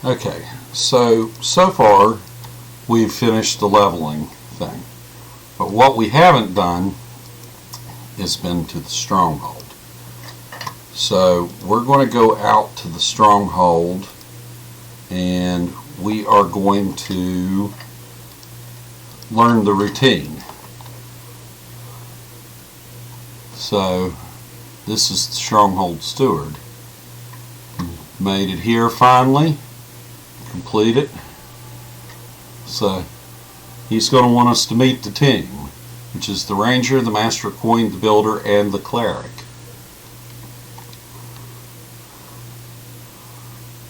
Okay, so far we've finished the leveling thing. But what we haven't done is been to the Stronghold. So we're going to go out to the Stronghold and we are going to learn the routine. So this is the Stronghold Steward. Made it here finally. Complete it. So he's going to want us to meet the team, which is the Ranger, the Master of Coin, the Builder, and the Cleric.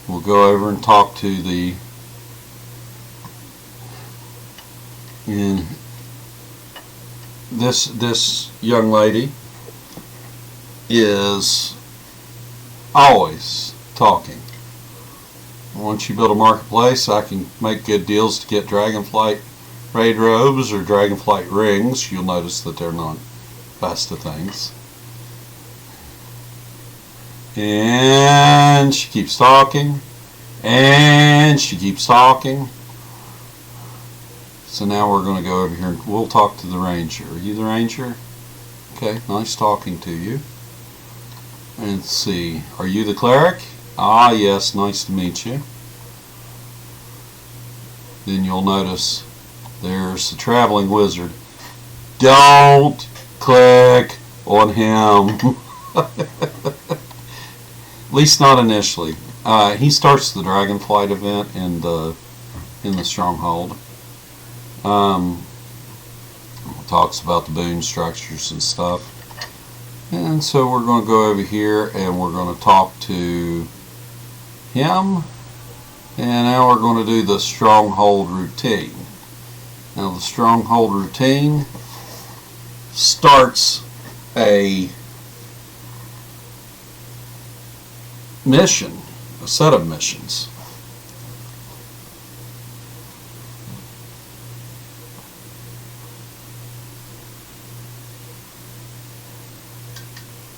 We'll go over and talk to the this young lady is always talking. Once you build a marketplace, I can make good deals to get Dragonflight raid robes or Dragonflight rings. You'll notice that they're not best of things. And she keeps talking. And she keeps talking. So now we're going to go over here and we'll talk to the Ranger. Are you the Ranger? Okay, nice talking to you. And let's see. Are you the Cleric? Ah, yes, nice to meet you. Then you'll notice there's the Traveling Wizard. Don't click on him. At least not initially. He starts the Dragonflight event in the Stronghold. Talks about the boon structures and stuff. And so we're going to go over here and we're going to talk to him. And now we're going to do the Stronghold routine. Now the Stronghold routine starts a mission, a set of missions.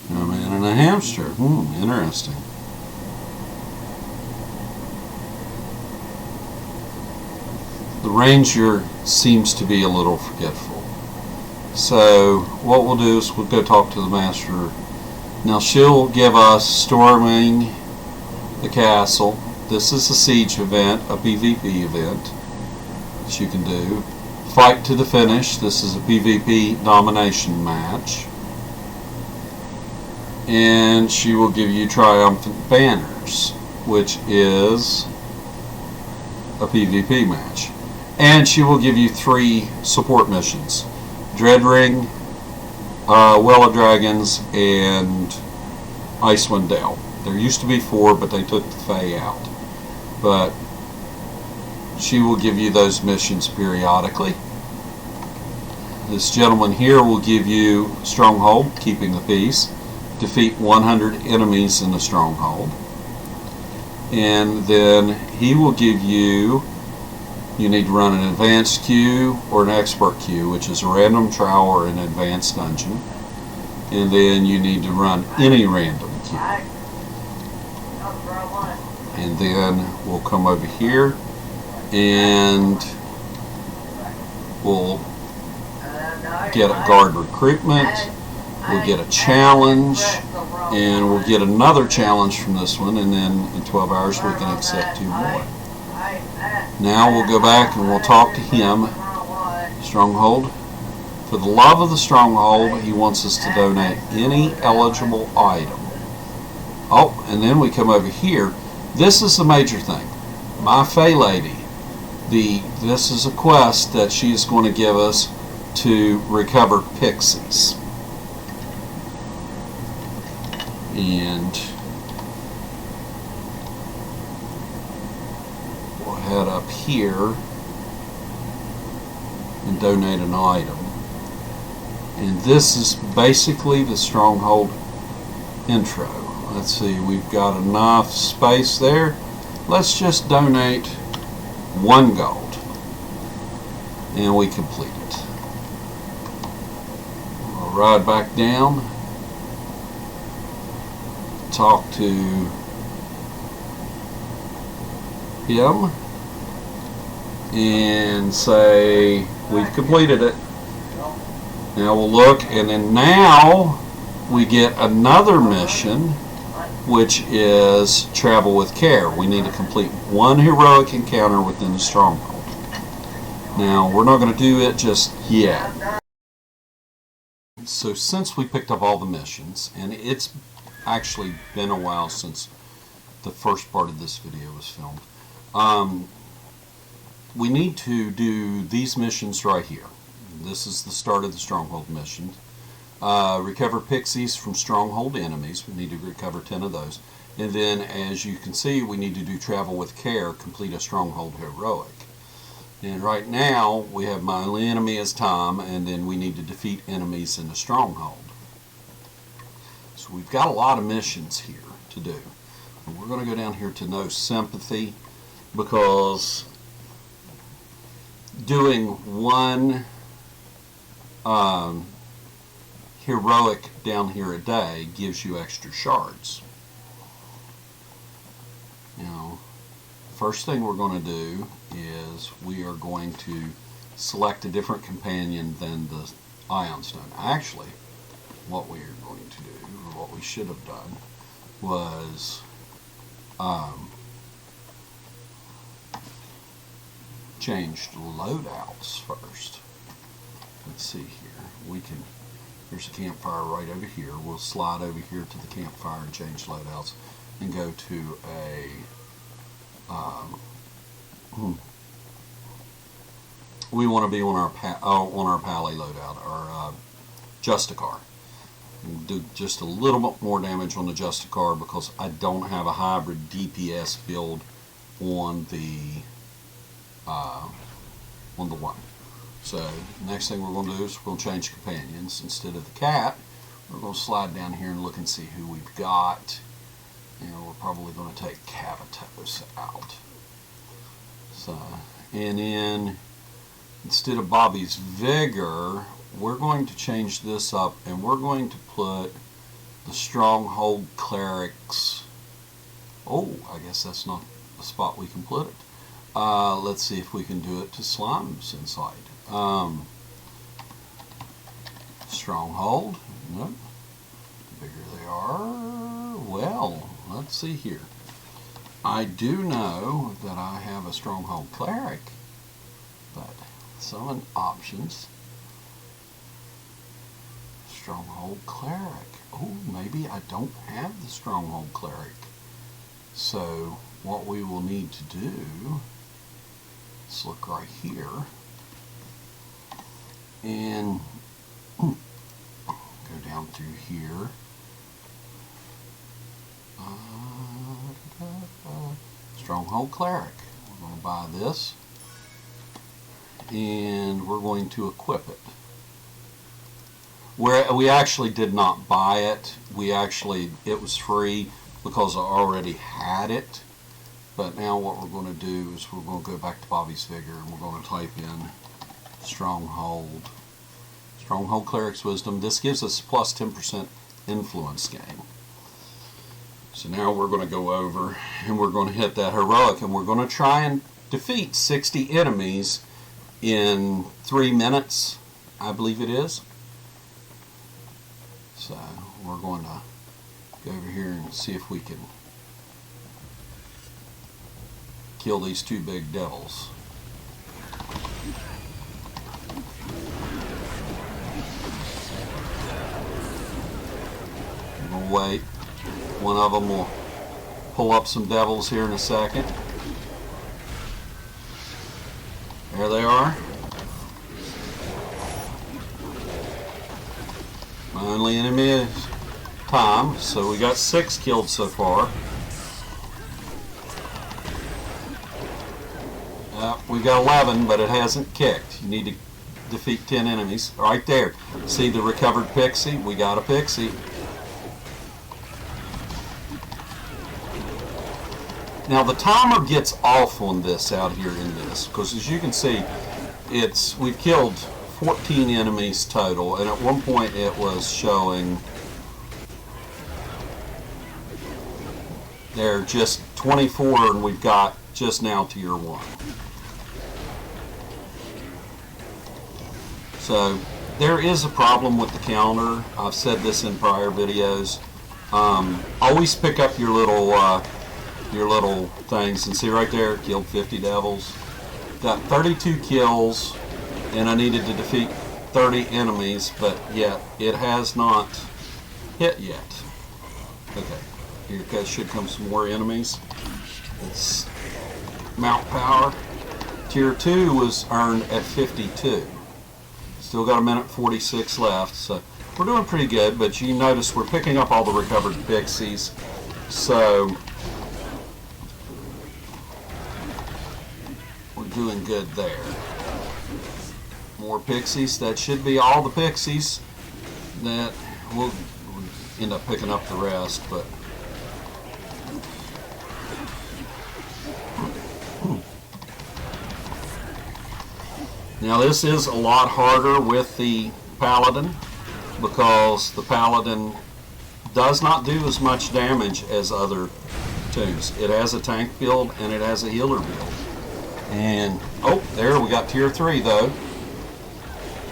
A man and a hamster. Interesting. The Ranger seems to be a little forgetful. So what we'll do is we'll go talk to the Master. Now she'll give us storming the castle. This is a siege event, a PvP event that you can do. Fight to the finish. This is a PvP domination match. And she will give you triumphant banners, which is a PvP match. And she will give you 3 support missions: Dread Ring, Well of Dragons, and Icewind Dale. There used to be 4, but they took the Fae out. But she will give you those missions periodically. This gentleman here will give you Stronghold, Keeping the Peace. Defeat 100 enemies in the Stronghold. And then he will give you need to run an advanced queue or an expert queue, which is a random trial or an advanced dungeon. And then you need to run any random queue. And then we'll come over here and we'll get a guard recruitment. We'll get a challenge, and we'll get another challenge from this one, and then in 12 hours we can accept 2 more. Now we'll go back and we'll talk to him. Stronghold. For the love of the Stronghold, he wants us to donate any eligible item. Oh, and then we come over here. This is the major thing. My Fae Lady. This is a quest that she is going to give us to recover pixies. And we'll head up here and donate an item. And this is basically the Stronghold intro. Let's see, we've got enough space there. Let's just donate 1 gold. And we complete it. We'll ride back down. Talk to him and say we've completed it. Now we'll look, and then now we get another mission, which is travel with care. We need to complete one heroic encounter within the Stronghold. Now we're not going to do it just yet. So since we picked up all the missions, and it's actually been a while since the first part of this video was filmed, we need to do these missions right here. This is the start of the Stronghold mission. Recover pixies from Stronghold enemies. We need to recover 10 of those. And then, as you can see, we need to do travel with care, complete a Stronghold heroic. And right now, we have my only enemy is Tom, and then we need to defeat enemies in the Stronghold. So we've got a lot of missions here to do. And we're going to go down here to no sympathy, because doing one heroic down here a day gives you extra shards. Now, first thing we're going to do is we are going to select a different companion than the Ion Stone. Actually, what we are going to do, or what we should have done, was changed loadouts first. Let's see here. We can. There's a campfire right over here. We'll slide over here to the campfire and change loadouts, and go to a we want to be on our pally loadout, our Justicar. Do just a little bit more damage on the Justicar because I don't have a hybrid DPS build on the one. So next thing we're going to do is we're going to change companions. Instead of the cat, we're going to slide down here and look and see who we've got. We're probably going to take Cavatos out. So, and then instead of Bobby's Vigor, we're going to change this up, and we're going to put the Stronghold Clerics. Oh, I guess that's not the spot we can put it. Let's see if we can do it to Slimes inside. Stronghold. Nope. The bigger they are. Well, let's see here. I do know that I have a Stronghold Cleric, but summon options. Stronghold Cleric. Oh, maybe I don't have the Stronghold Cleric. So what we will need to do, let's look right here, and go down through here. Stronghold Cleric. We're going to buy this, and we're going to equip it. We actually did not buy it. It was free because I already had it. But now what we're going to do is we're going to go back to Bobby's Vigor, and we're going to type in Stronghold Cleric's Wisdom. This gives us plus 10% influence gain. So now we're going to go over and we're going to hit that heroic, and we're going to try and defeat 60 enemies in 3 minutes, I believe it is. So we're going to go over here and see if we can kill these two big devils. I'm going to wait. One of them will pull up some devils here in a second. There they are. My only enemy is Tom, so we got 6 killed so far. We got 11, but it hasn't kicked. You need to defeat 10 enemies. Right there. See the recovered pixie? We got a pixie. Now the timer gets off on this out here in this, because as you can see, we've killed 14 enemies total, and at one point it was showing they're just 24, and we've got just now tier 1. So there is a problem with the counter. I've said this in prior videos. Always pick up your little things, and see right there, killed 50 devils. Got 32 kills, and I needed to defeat 30 enemies, but yet it has not hit yet. Okay, here should come some more enemies. It's mount power. Tier 2 was earned at 52. Still got a minute 46 left, so we're doing pretty good, but you notice we're picking up all the recovered pixies, so we're doing good there. More pixies. That should be all the pixies. That we'll end up picking up the rest, but now this is a lot harder with the paladin, because the paladin does not do as much damage as other toons. It has a tank build and it has a healer build. And oh, there we got tier 3 though.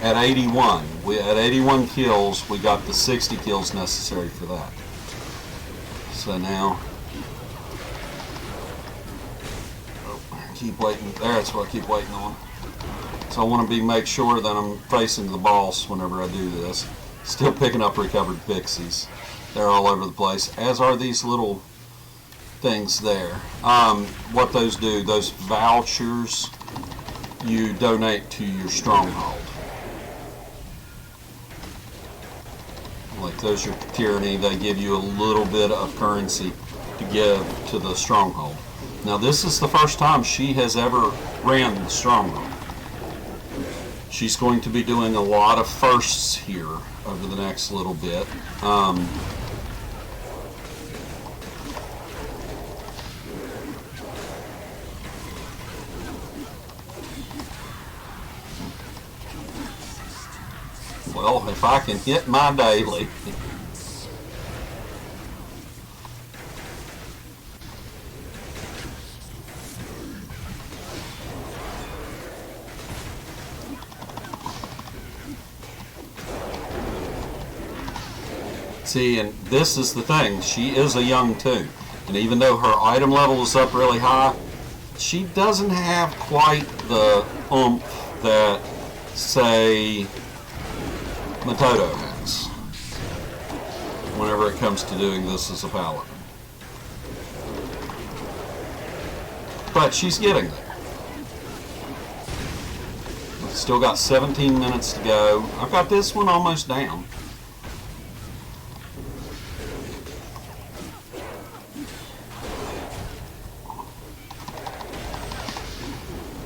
At 81. At 81 kills, we got the 60 kills necessary for that. So now, keep waiting. That's what I keep waiting on. So I want to make sure that I'm facing the boss whenever I do this. Still picking up recovered pixies. They're all over the place, as are these little things there. What those do, those vouchers, you donate to your Stronghold. Like those are tyranny, they give you a little bit of currency to give to the Stronghold. Now this is the first time she has ever ran the Stronghold. She's going to be doing a lot of firsts here over the next little bit. Well, if I can hit my daily. See, and this is the thing. She is a young toon. And even though her item level is up really high, she doesn't have quite the oomph that, say, Matoto has whenever it comes to doing this as a paladin. But she's getting there. We've still got 17 minutes to go. I've got this one almost down.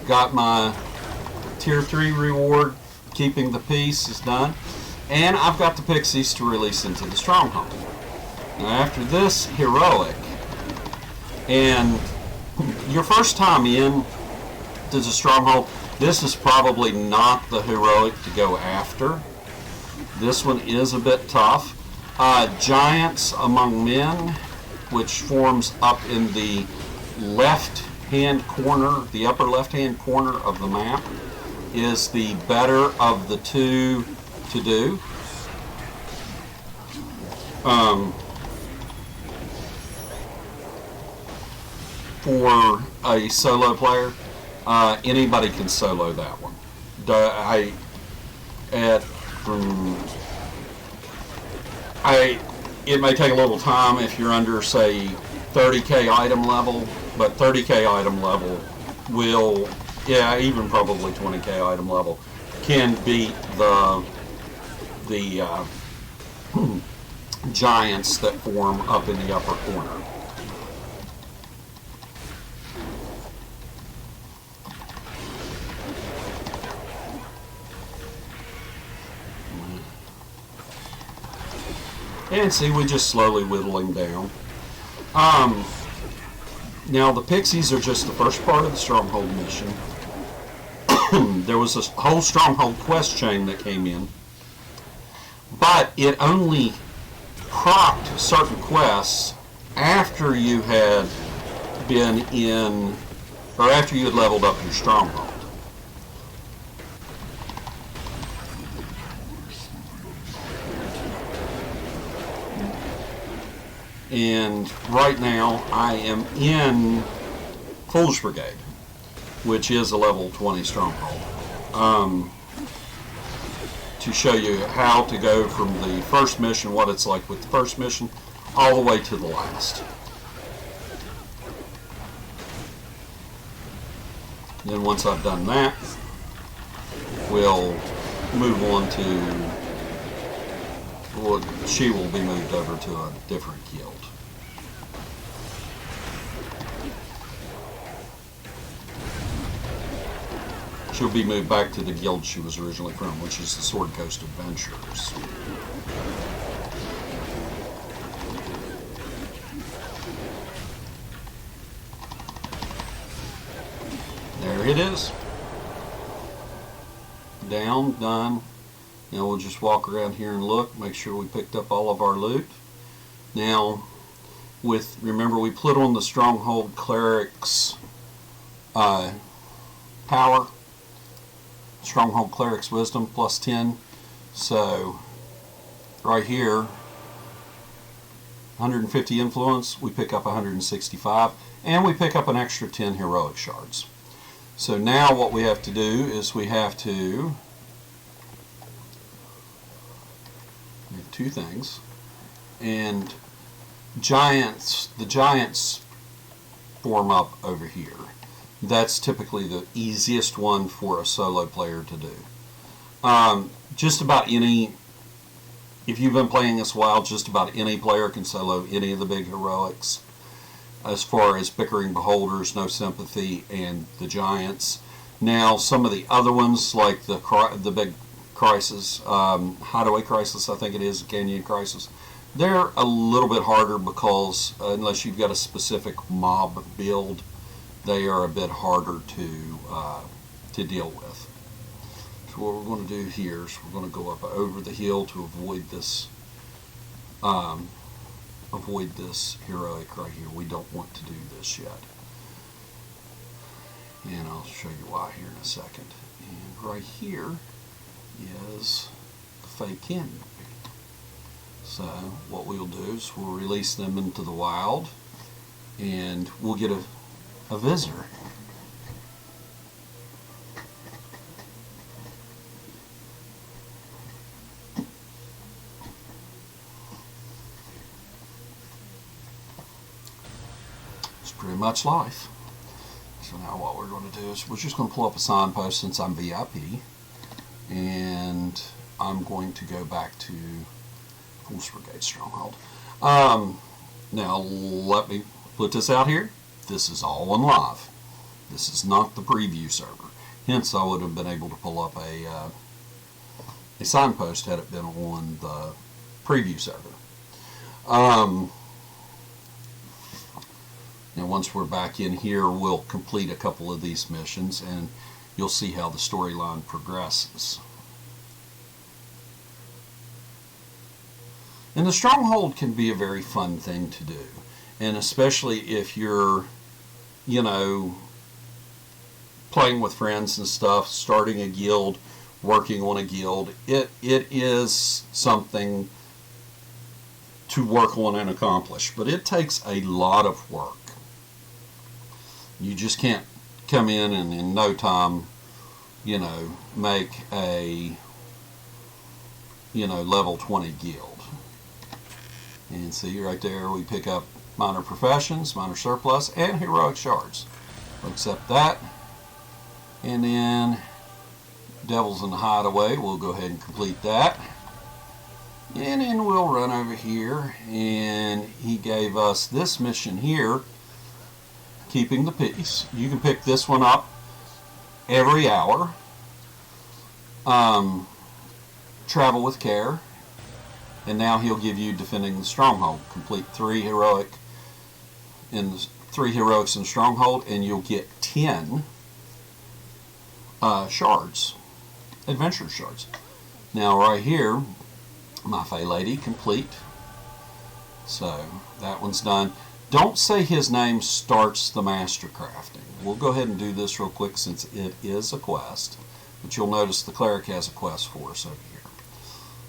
Got my tier 3 reward, keeping the peace is done. And I've got the pixies to release into the Stronghold. Now after this heroic, and your first time in to the Stronghold, this is probably not the heroic to go after. This one is a bit tough. Giants Among Men, which forms up in the left-hand corner, the upper left-hand corner of the map, is the better of the two to do. For a solo player, anybody can solo that one. It may take a little time if you're under, say, 30k item level, but 30k item level will, yeah, even probably 20k item level can beat the giants that form up in the upper corner. And see, we're just slowly whittling down. Now the pixies are just the first part of the Stronghold mission. There was a whole Stronghold quest chain that came in, but it only procced certain quests after you had been in or after you had leveled up your Stronghold. And right now I am in Foolish Brigade, which is a level 20 Stronghold, to show you how to go from the first mission, what it's like with the first mission, all the way to the last. Then once I've done that, we'll move on to, well, she will be moved over to a different guild. She'll be moved back to the guild she was originally from, which is the Sword Coast Adventurers. There it is. Down, done. Now we'll just walk around here and look, make sure we picked up all of our loot. Now, remember we put on the Stronghold Cleric's power. Stronghold Cleric's Wisdom plus 10. So, right here, 150 influence, we pick up 165, and we pick up an extra 10 heroic shards. So now what we have to do is we have two things, and the giants form up over here. That's typically the easiest one for a solo player to do. Just about any, if you've been playing this a while, just about any player can solo any of the big heroics. As far as Bickering Beholders, No Sympathy, and the Giants. Now, some of the other ones, like the big Crisis, Hideaway Crisis, I think it is, Canyon Crisis, they're a little bit harder because unless you've got a specific mob build, they are a bit harder to deal with. So what we're going to do here is we're going to go up over the hill to avoid this heroic right here. We don't want to do this yet. And I'll show you why here in a second. And right here is the Fey Canyon. So what we'll do is we'll release them into the wild, and we'll get a visitor. It's pretty much life. So now what we're going to do is we're just going to pull up a signpost since I'm VIP, and I'm going to go back to Foolish Brigade Stronghold. Now let me put this out here. This is all on live. This is not the preview server. Hence, I would have been able to pull up a signpost had it been on the preview server. Now, once we're back in here, we'll complete a couple of these missions, and you'll see how the storyline progresses. And the Stronghold can be a very fun thing to do, and especially if you're, you know, playing with friends and stuff, starting a guild, working on a guild. It is something to work on and accomplish, but it takes a lot of work. You just can't come in and in no time, you know, make a, you know, level 20 guild. And see right there, we pick up minor professions, minor surplus, and heroic shards. We'll accept that. And then Devils in the Hideaway, we'll go ahead and complete that. And then we'll run over here, and he gave us this mission here, Keeping the Peace. You can pick this one up every hour. Travel with care. And now he'll give you Defending the Stronghold. Complete 3 heroics in Stronghold, and you'll get 10 shards, adventure shards. Now right here, my Fey Lady complete. So that one's done. Don't say his name starts the master crafting. We'll go ahead and do this real quick since it is a quest. But you'll notice the Cleric has a quest for us over here.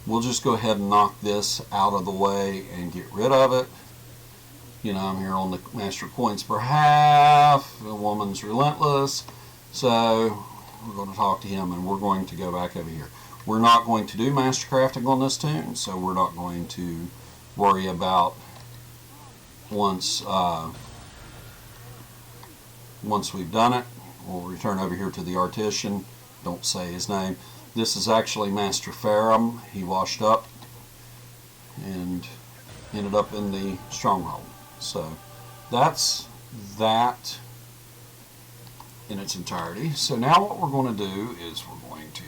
We'll just go ahead and knock this out of the way and get rid of it. You know, I'm here on the master coins per half. The woman's relentless. So we're going to talk to him and we're going to go back over here. We're not going to do master crafting on this tune, so we're not going to worry about once we've done it. We'll return over here to the artisan. Don't say his name. This is actually Master Farum. He washed up and ended up in the Stronghold. So that's that in its entirety. So now what we're going to do is we're going to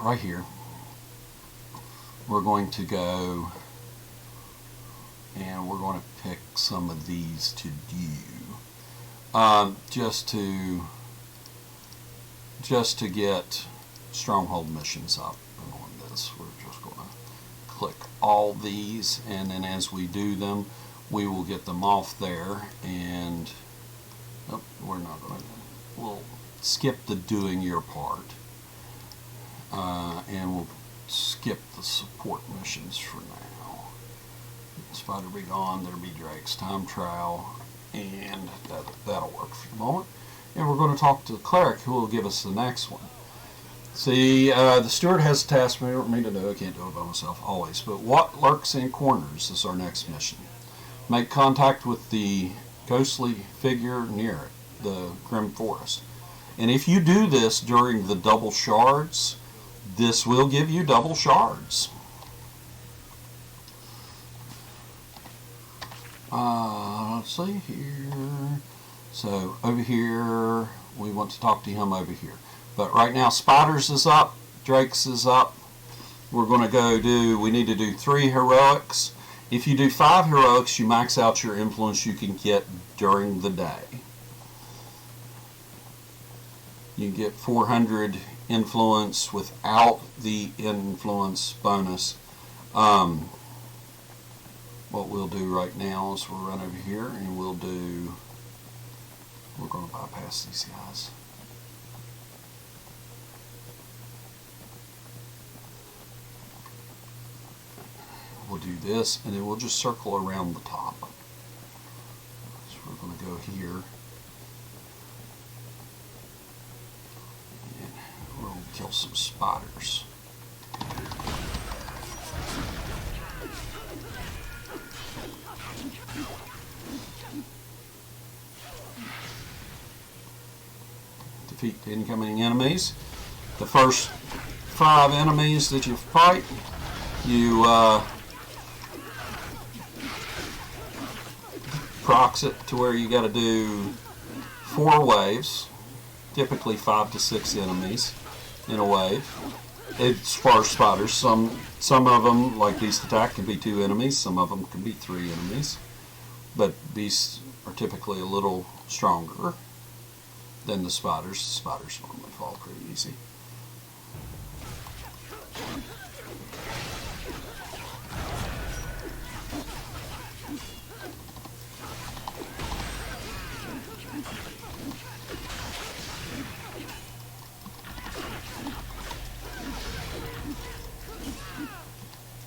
right here we're going to go and we're going to pick some of these to do just to get Stronghold missions up. And on this we're just going to click all these, and then as we do them we will get them off there, and we're not going to, we'll skip the doing your part, and we'll skip the support missions for now. Spider be gone, there'll be Drake's time trial, and that'll work for the moment. And we're going to talk to the Cleric, who will give us the next one. See, the Steward has a task for me to do. I can't do it by myself always. But what lurks in corners is our next mission. Make contact with the ghostly figure near it, the Grim Forest. And if you do this during the double shards, this will give you double shards. Let's see here. So over here, we want to talk to him over here. But right now, Spiders is up, Drake's is up. We're going to go we need to do 3 heroics. If you do 5 heroics, you max out your influence you can get during the day. You get 400 influence without the influence bonus. What we'll do right now is we'll run over here and we're going to bypass these guys. We'll do this and then we'll just circle around the top. So we're going to go here and we'll kill some spiders. Defeat incoming enemies. The first 5 enemies that you fight, you procs it to where you got to do 4 waves, typically 5 to 6 enemies in a wave. As far as spiders, some of them, like Beast Attack, can be 2 enemies, some of them can be 3 enemies, but beasts are typically a little stronger than the spiders. The spiders normally fall pretty easy.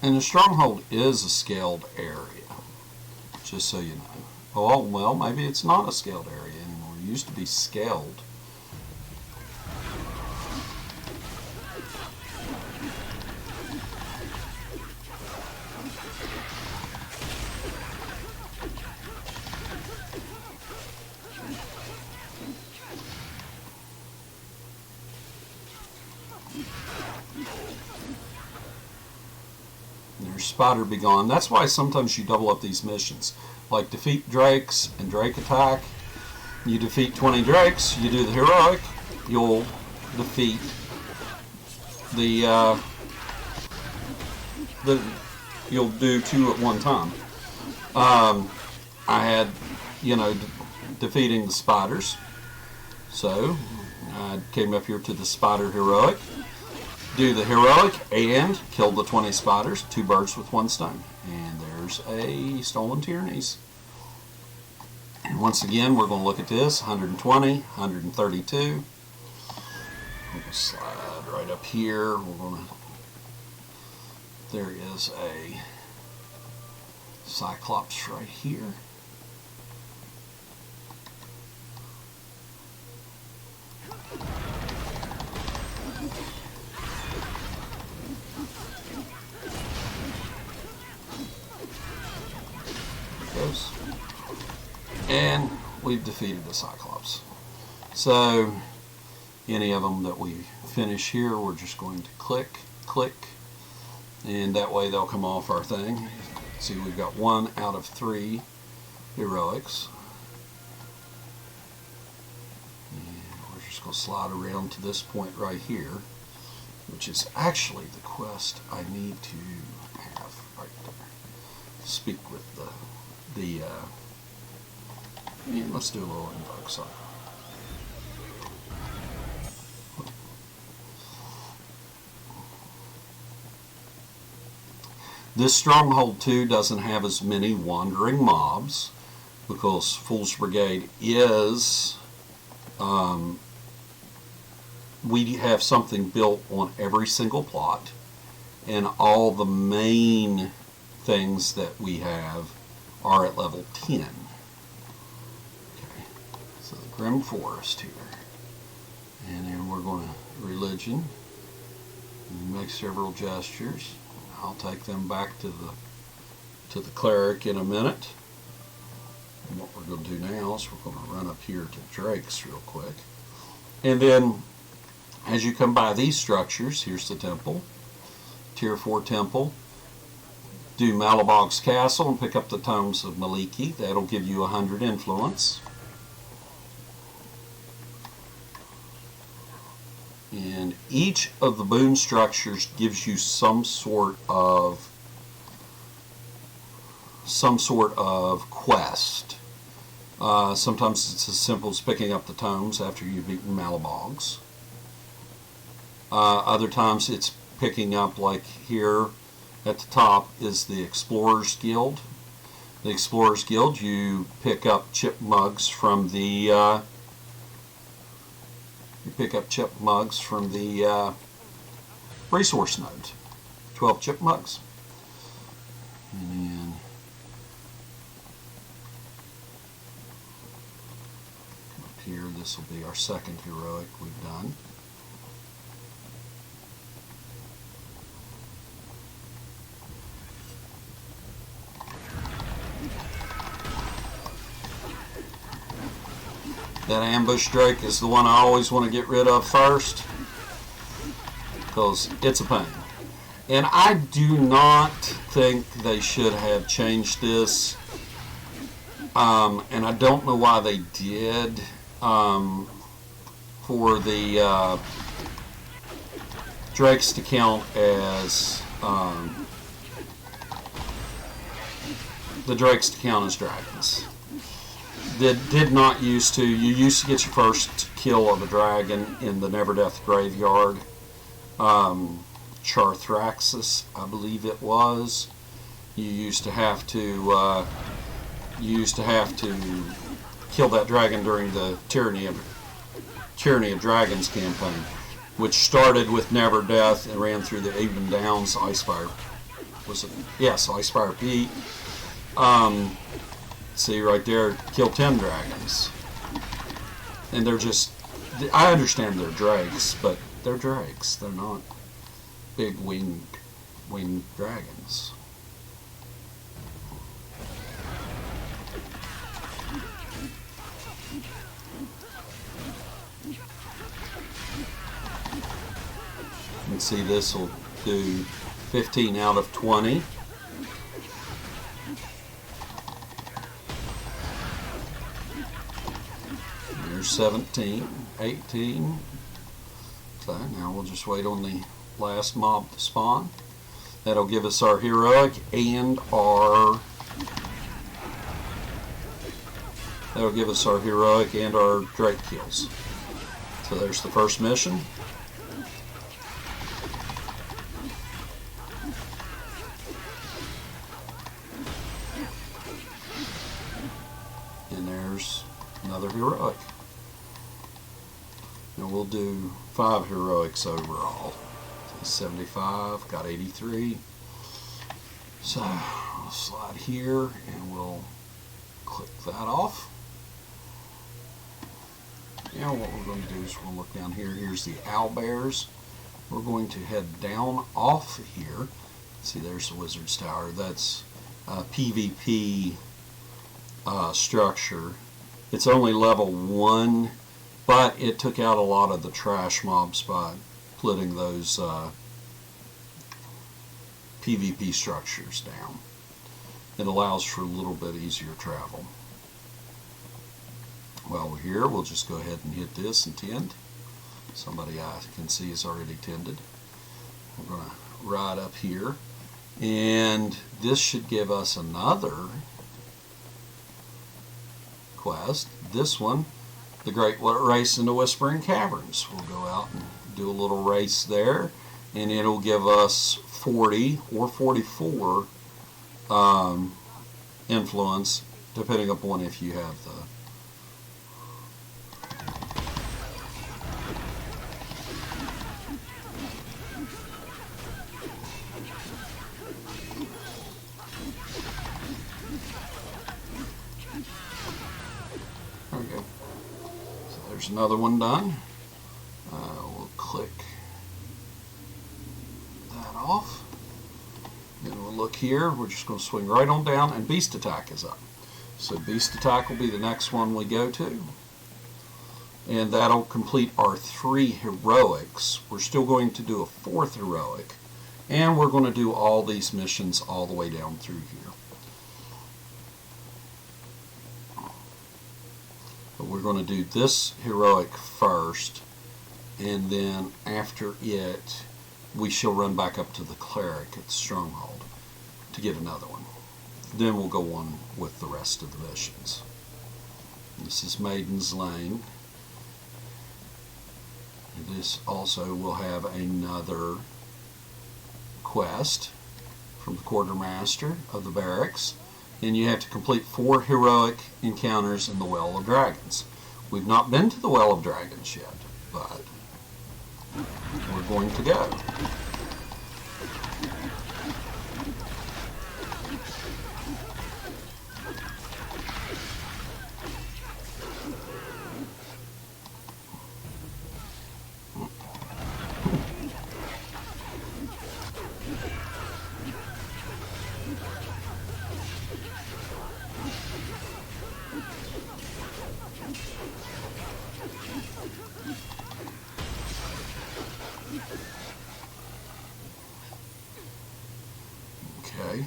And the Stronghold is a scaled area, just so you know. Oh, well, maybe it's not a scaled area anymore. It used to be scaled. There's Spider Be Gone. That's why sometimes you double up these missions. Like defeat Drakes and Drake attack. You defeat 20 Drakes, you do the heroic, you'll defeat you'll do 2 at one time. I had, defeating the spiders. So I came up here to the spider heroic, do the heroic, and kill the 20 spiders. 2 birds with 1 stone. And there's there's a Stolen Tyrannies. And once again, we're going to look at this, 120, 132. We're going to slide right up here. We're going to, there is a Cyclops right here. Goes. And we've defeated the Cyclops. So any of them that we finish here, we're just going to click, and that way they'll come off our thing. See, we've got 1 out of 3 heroics. And we're just going to slide around to this point right here, which is actually the quest I need to have right there. Speak with and let's do a little invoke. Sorry. This Stronghold 2 doesn't have as many wandering mobs because Fool's Brigade is, we have something built on every single plot, and all the main things that we have are at level 10. Okay, so the Grim Forest here, and then we're going to religion, make several gestures. I'll take them back to the Cleric in a minute. And what we're going to do now is we're going to run up here to Drake's real quick. And then as you come by these structures, here's the temple, Tier 4 temple. Do Malabog's Castle and pick up the Tomes of Maliki. That'll give you 100 influence. And each of the boon structures gives you some sort of quest. Sometimes it's as simple as picking up the tomes after you've beaten Malabogs. Other times it's picking up, like here at the top is the Explorers Guild. The Explorers Guild, you pick up chip mugs from the resource node. 12 chip mugs. And then come up here, this will be our second heroic we've done. That ambush drake is the one I always want to get rid of first, because it's a pain. And I do not think they should have changed this, and I don't know why they did, for the drakes to count as dragons. Did not used to. You used to get your first kill of a dragon in the Never Death Graveyard. Charthraxis, I believe it was. You used to have to kill that dragon during the Tyranny of Dragons campaign, which started with Never Death and ran through the Even Downs Icefire. Was it? Yes, Icefire Peak. See right there, kill 10 dragons. And they're just, I understand they're drakes, but they're drakes. They're not big winged dragons. You can see this will do 15 out of 20. There's 17, 18. So now we'll just wait on the last mob to spawn. That'll give us our heroic and our drake kills. So there's the first mission. another heroic. And we'll do 5 heroics overall. So 75, got 83. So I'll slide here and we'll click that off. Now what we're going to do is we'll look down here. Here's the owlbears. We're going to head down off here. See, there's the Wizard's Tower. That's a PvP structure. It's only level 1, but it took out a lot of the trash mobs by putting those PvP structures down. It allows for a little bit easier travel. While we're here, we'll just go ahead and hit this and tend. Somebody I can see is already tended. We're going to ride up here, and this should give us another quest. This one, the Great Race in the Whispering Caverns. We'll go out and do a little race there, and it'll give us 40 or 44 influence, depending upon if you have the There's another one done. We'll click that off. Then we'll look here. We're just going to swing right on down, and Beast Attack is up. So Beast Attack will be the next one we go to. And that'll complete our 3 heroics. We're still going to do a 4th heroic. And we're going to do all these missions all the way down through here. We're going to do this heroic first, and then after it we shall run back up to the Cleric at Stronghold to get another one. Then we'll go on with the rest of the missions. This is Maiden's Lane. This also will have another quest from the Quartermaster of the Barracks. And you have to complete 4 heroic encounters in the Well of Dragons. We've not been to the Well of Dragons yet, but we're going to go. Okay,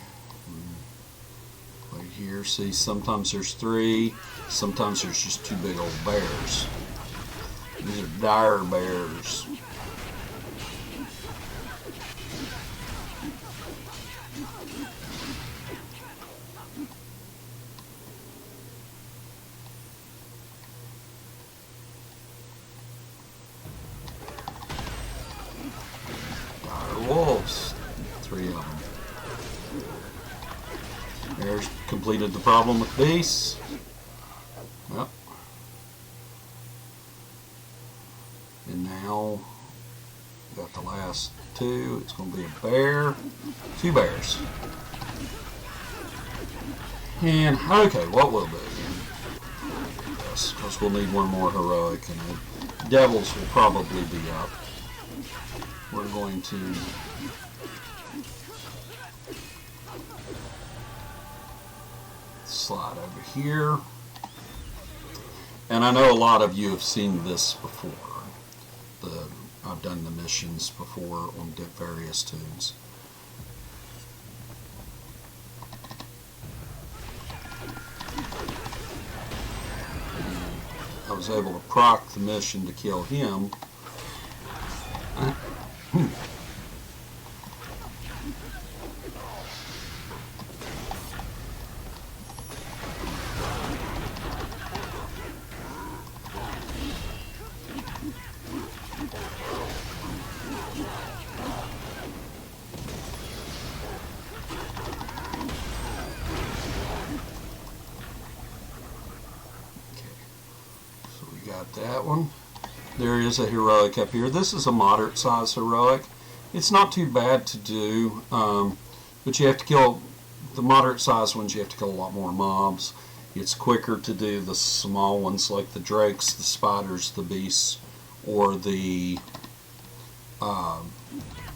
right here, see, sometimes there's 3, sometimes there's just 2 big old bears. These are dire bears. Dire wolves, 3 of them. There's completed the problem with beasts. Yep. And now got the last 2. It's going to be a bear, 2 bears. And okay, what we'll do yes, because we'll need one more heroic, and the devils will probably be up. We're going to slide over here, and I know a lot of you have seen this before. I've done the missions before on various tunes. I was able to proc the mission to kill him. got that one. There is a heroic up here. This is a moderate size heroic. It's not too bad to do, but you have to kill the moderate size ones. You have to kill a lot more mobs. It's quicker to do the small ones like the drakes, the spiders, the beasts, or the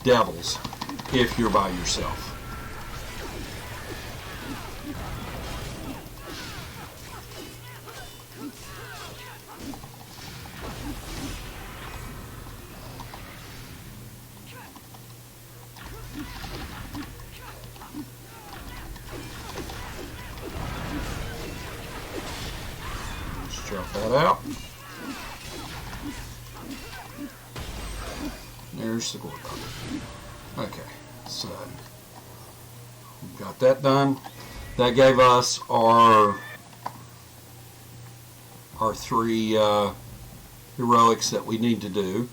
devils if you're by yourself. Drop that out. There's the Gorgon. Okay, so we got that done. That gave us our three heroics that we need to do.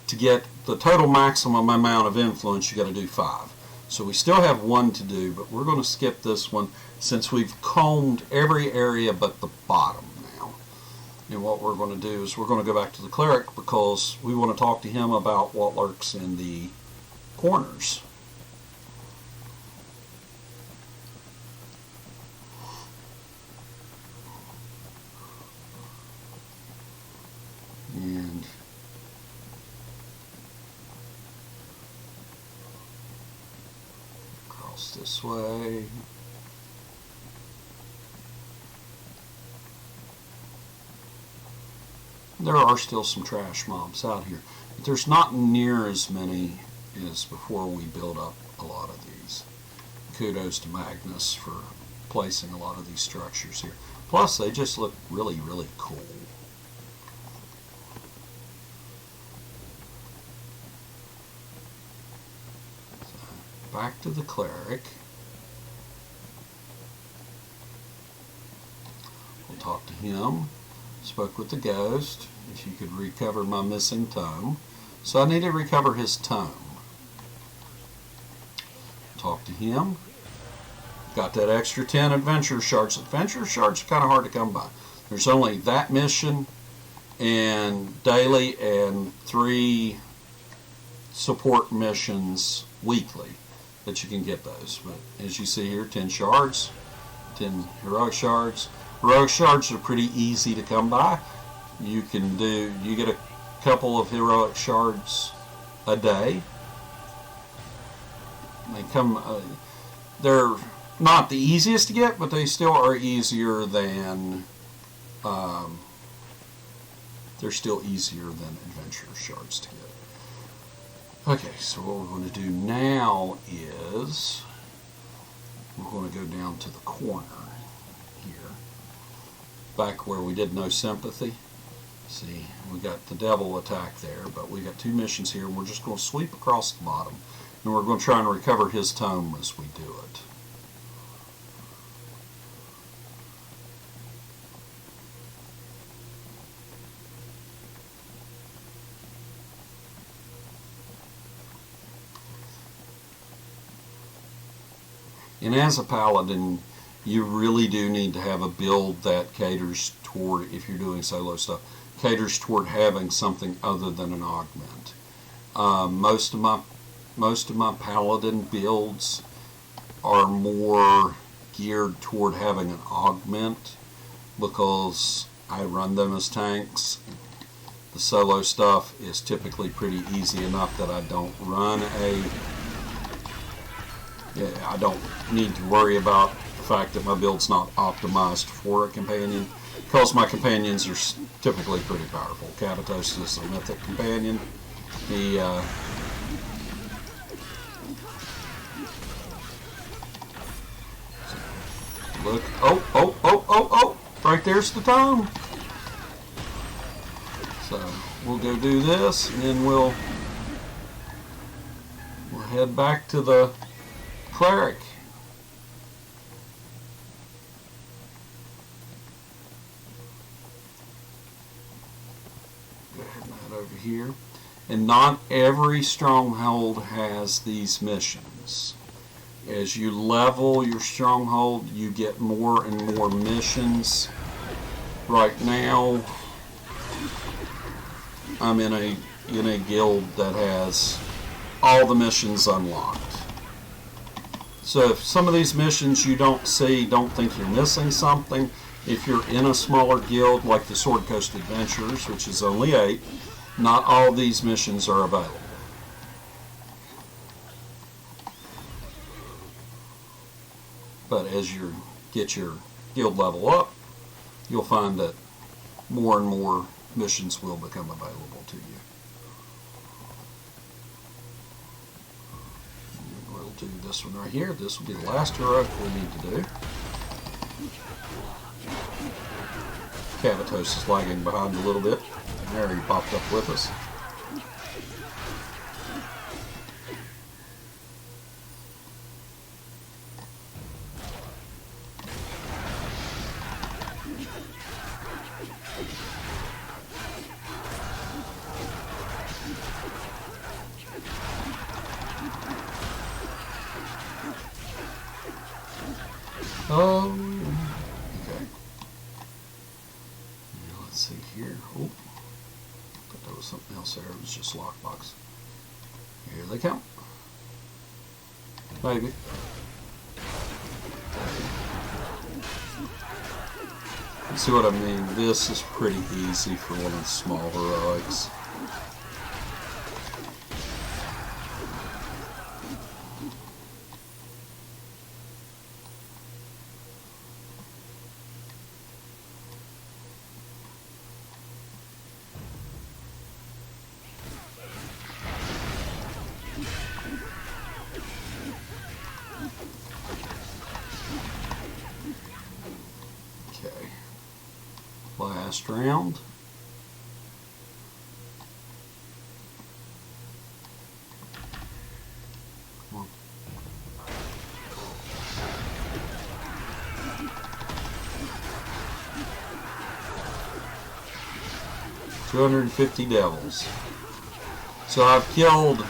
To get the total maximum amount of influence, you got to do 5. So we still have 1 to do, but we're going to skip this one since we've combed every area but the bottom. And what we're going to do is we're going to go back to the Cleric because we want to talk to him about what lurks in the corners. And cross this way. There are still some trash mobs out here, but there's not near as many as before we build up a lot of these. Kudos to Magnus for placing a lot of these structures here. Plus, they just look really, really cool. So, back to the Cleric. We'll talk to him. Spoke with the ghost, if you could recover my missing tome. So I need to recover his tome. Talk to him. Got that extra 10 adventure shards. Adventure shards are kind of hard to come by. There's only that mission and daily and 3 support missions weekly that you can get those. But as you see here, 10 shards, 10 heroic shards. Heroic shards are pretty easy to come by. You get a couple of heroic shards a day. They come, they're not the easiest to get, but they still are easier than, they're still easier than adventure shards to get. Okay, so what we're going to do now is we're going to go down to the corner here. Back where we did no sympathy. See, we got the devil attack there, but we got 2 missions here, and we're just going to sweep across the bottom, and we're going to try and recover his tome as we do it. And as a paladin, you really do need to have a build that caters toward, if you're doing solo stuff, caters toward having something other than an augment. Most of my paladin builds are more geared toward having an augment because I run them as tanks. The solo stuff is typically pretty easy enough that I don't run I don't need to worry about the fact that my build's not optimized for a companion, because my companions are typically pretty powerful. Cavatos is a mythic companion. Look, oh, right there's the tome. So we'll go do this, and then we'll head back to the Cleric. Go ahead and head over here. And not every stronghold has these missions. As you level your stronghold, you get more and more missions. Right now, I'm in a guild that has all the missions unlocked. So if some of these missions you don't see, don't think you're missing something. If you're in a smaller guild like the Sword Coast Adventurers, which is only 8, not all these missions are available. But as you get your guild level up, you'll find that more and more missions will become available to you. We'll do this one right here. This will be the last heroic we need to do. Cavatos is lagging behind a little bit. There he popped up with us. Oh, okay. Now let's see here. Oh, thought there was something else there. It was just lockbox. Here they come. Maybe. See what I mean? This is pretty easy for one of the small heroics. Last round. Come on. $250 devils. So I've killed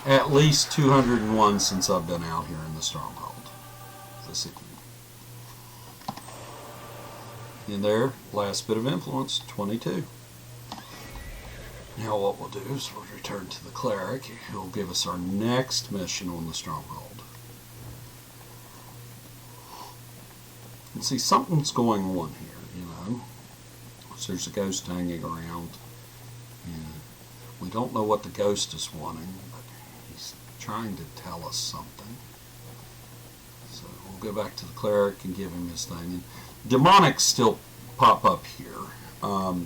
at least 201 since I've been out here in the Stronghold. In there, last bit of influence, 22. Now what we'll do is we'll return to the Cleric. He'll give us our next mission on the Stronghold. And see, something's going on here, you know. So there's a ghost hanging around. And we don't know what the ghost is wanting, but he's trying to tell us something. So we'll go back to the Cleric and give him his thing. And demonics still pop up here.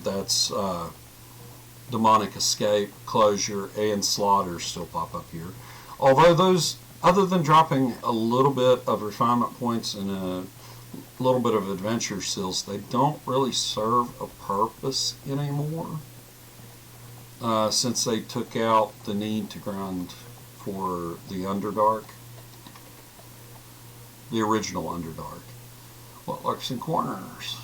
That's demonic escape, closure, and slaughter still pop up here. Although those, other than dropping a little bit of refinement points and a little bit of adventure skills, they don't really serve a purpose anymore. Since they took out the need to grind for the Underdark, the original Underdark. What lurks in corners?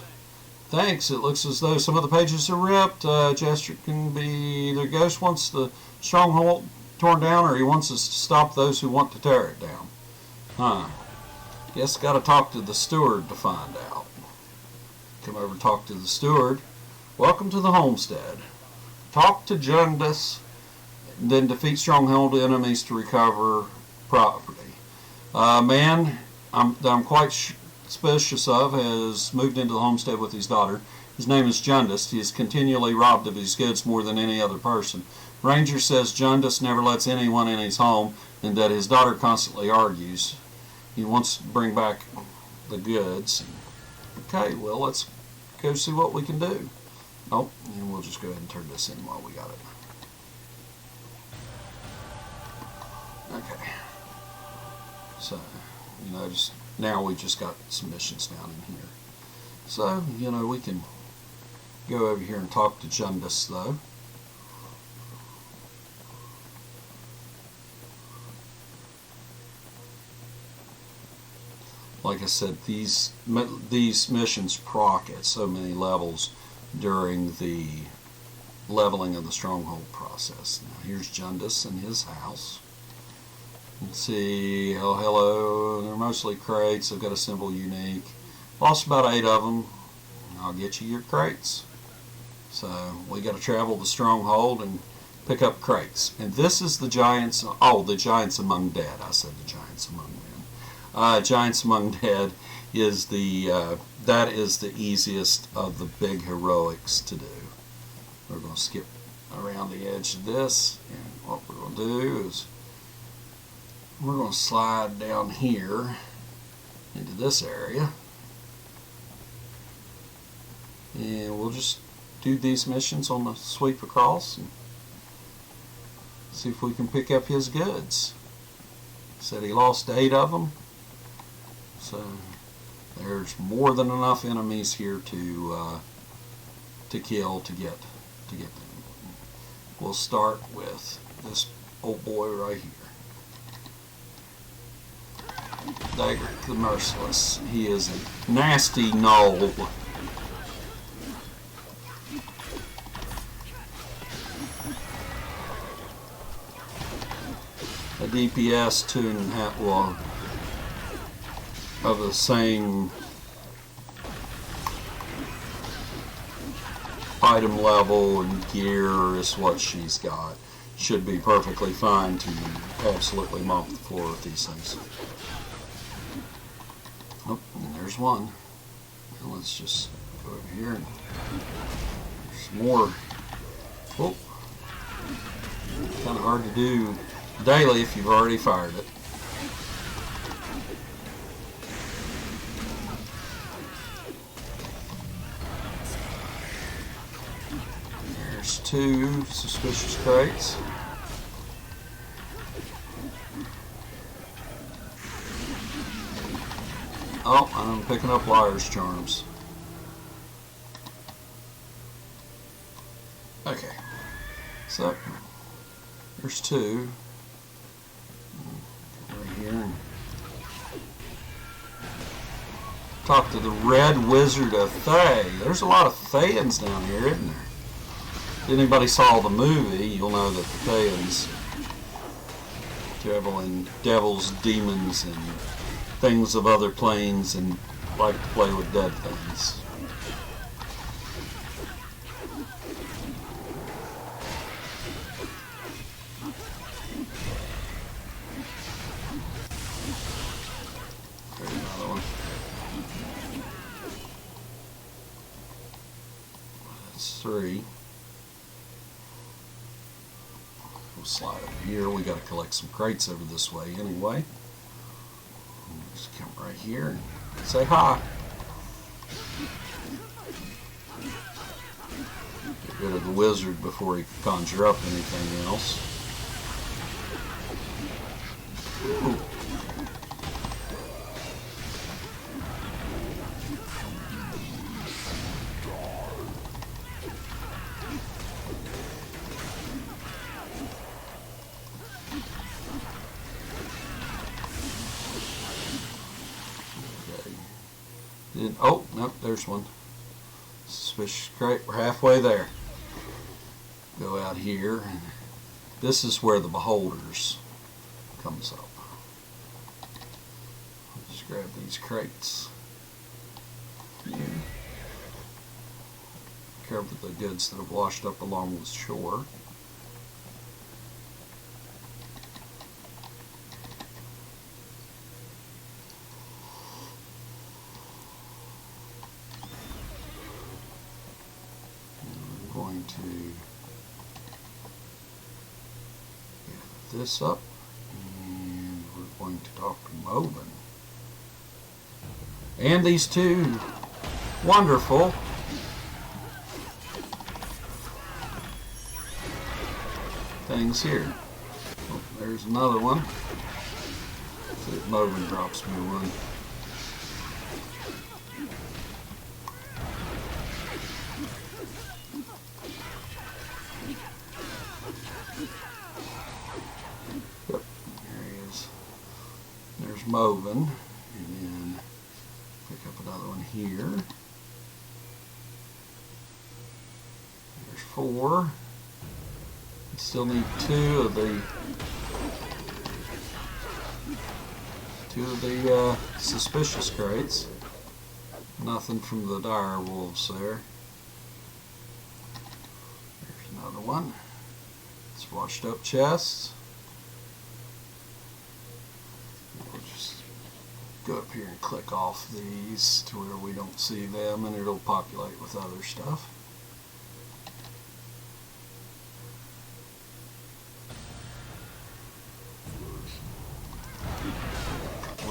Thanks. It looks as though some of the pages are ripped. Gesture can be either Ghost wants the Stronghold torn down or he wants us to stop those who want to tear it down. Huh. Guess got to talk to the Steward to find out. Come over and talk to the Steward. Welcome to the Homestead. Talk to Jundus, then defeat Stronghold enemies to recover property. Man, I'm quite suspicious of has moved into the homestead with his daughter. His name is Jundus. He is continually robbed of his goods more than any other person. Ranger says Jundus never lets anyone in his home and that his daughter constantly argues. He wants to bring back the goods. Okay, well, let's go see what we can do. Oh, and we'll just go ahead and turn this in while we got it. Okay. So, you know, just now we just got some missions down in here. So, you know, we can go over here and talk to Jundus, though. Like I said, these missions proc at so many levels during the leveling of the Stronghold process. Now, here's Jundus and his house. Let's see, oh, hello, they're mostly crates. I've got a symbol unique. Lost about 8 of them. I'll get you your crates. So we got to travel the Stronghold and pick up crates. And this is the Giants. Oh, the Giants Among Dead. I said the Giants Among Men. Giants Among Dead is that is the easiest of the big heroics to do. We're going to skip around the edge of this, and what we're going to do is we're going to slide down here into this area, and we'll just do these missions on the sweep across and see if we can pick up his goods. Said he lost 8 of them, so there's more than enough enemies here to kill to get them. We'll start with this old boy right here, Dagger the Merciless. He is a nasty gnoll. A DPS 2.5 of the same item level and gear as what she's got. Should be perfectly fine to absolutely mop the floor with these things. Oh, and there's one. Now let's just go over here and there's more. Oh, kind of hard to do daily if you've already fired it. There's 2 suspicious crates. Oh, I'm picking up liar's charms. Okay, so there's 2 right here. And talk to the Red Wizard of Thay. There's a lot of Thayans down here, isn't there? If anybody saw the movie, you'll know that the Thayans travel in devils, demons, and things of other planes and like to play with dead things. There's another one. That's 3. We'll slide over here. We got to collect some crates over this way anyway. Just come right here and say hi. Get rid of the wizard before he can conjure up anything else. Ooh. Oh, nope, there's one. Suspicious crate. We're halfway there. Go out here. And this is where the beholders comes up. Just grab these crates. Cover the goods that have washed up along the shore. Going to get this up, and we're going to talk to Moven. And these 2 wonderful things here. Oh, there's another one. Let's see if Moven drops me one. Moven, and then pick up another one here. There's 4. We still need 2 of the suspicious crates. Nothing from the dire wolves there. one. It's washed up chests. We'll just go up here and click off these to where we don't see them, and it'll populate with other stuff.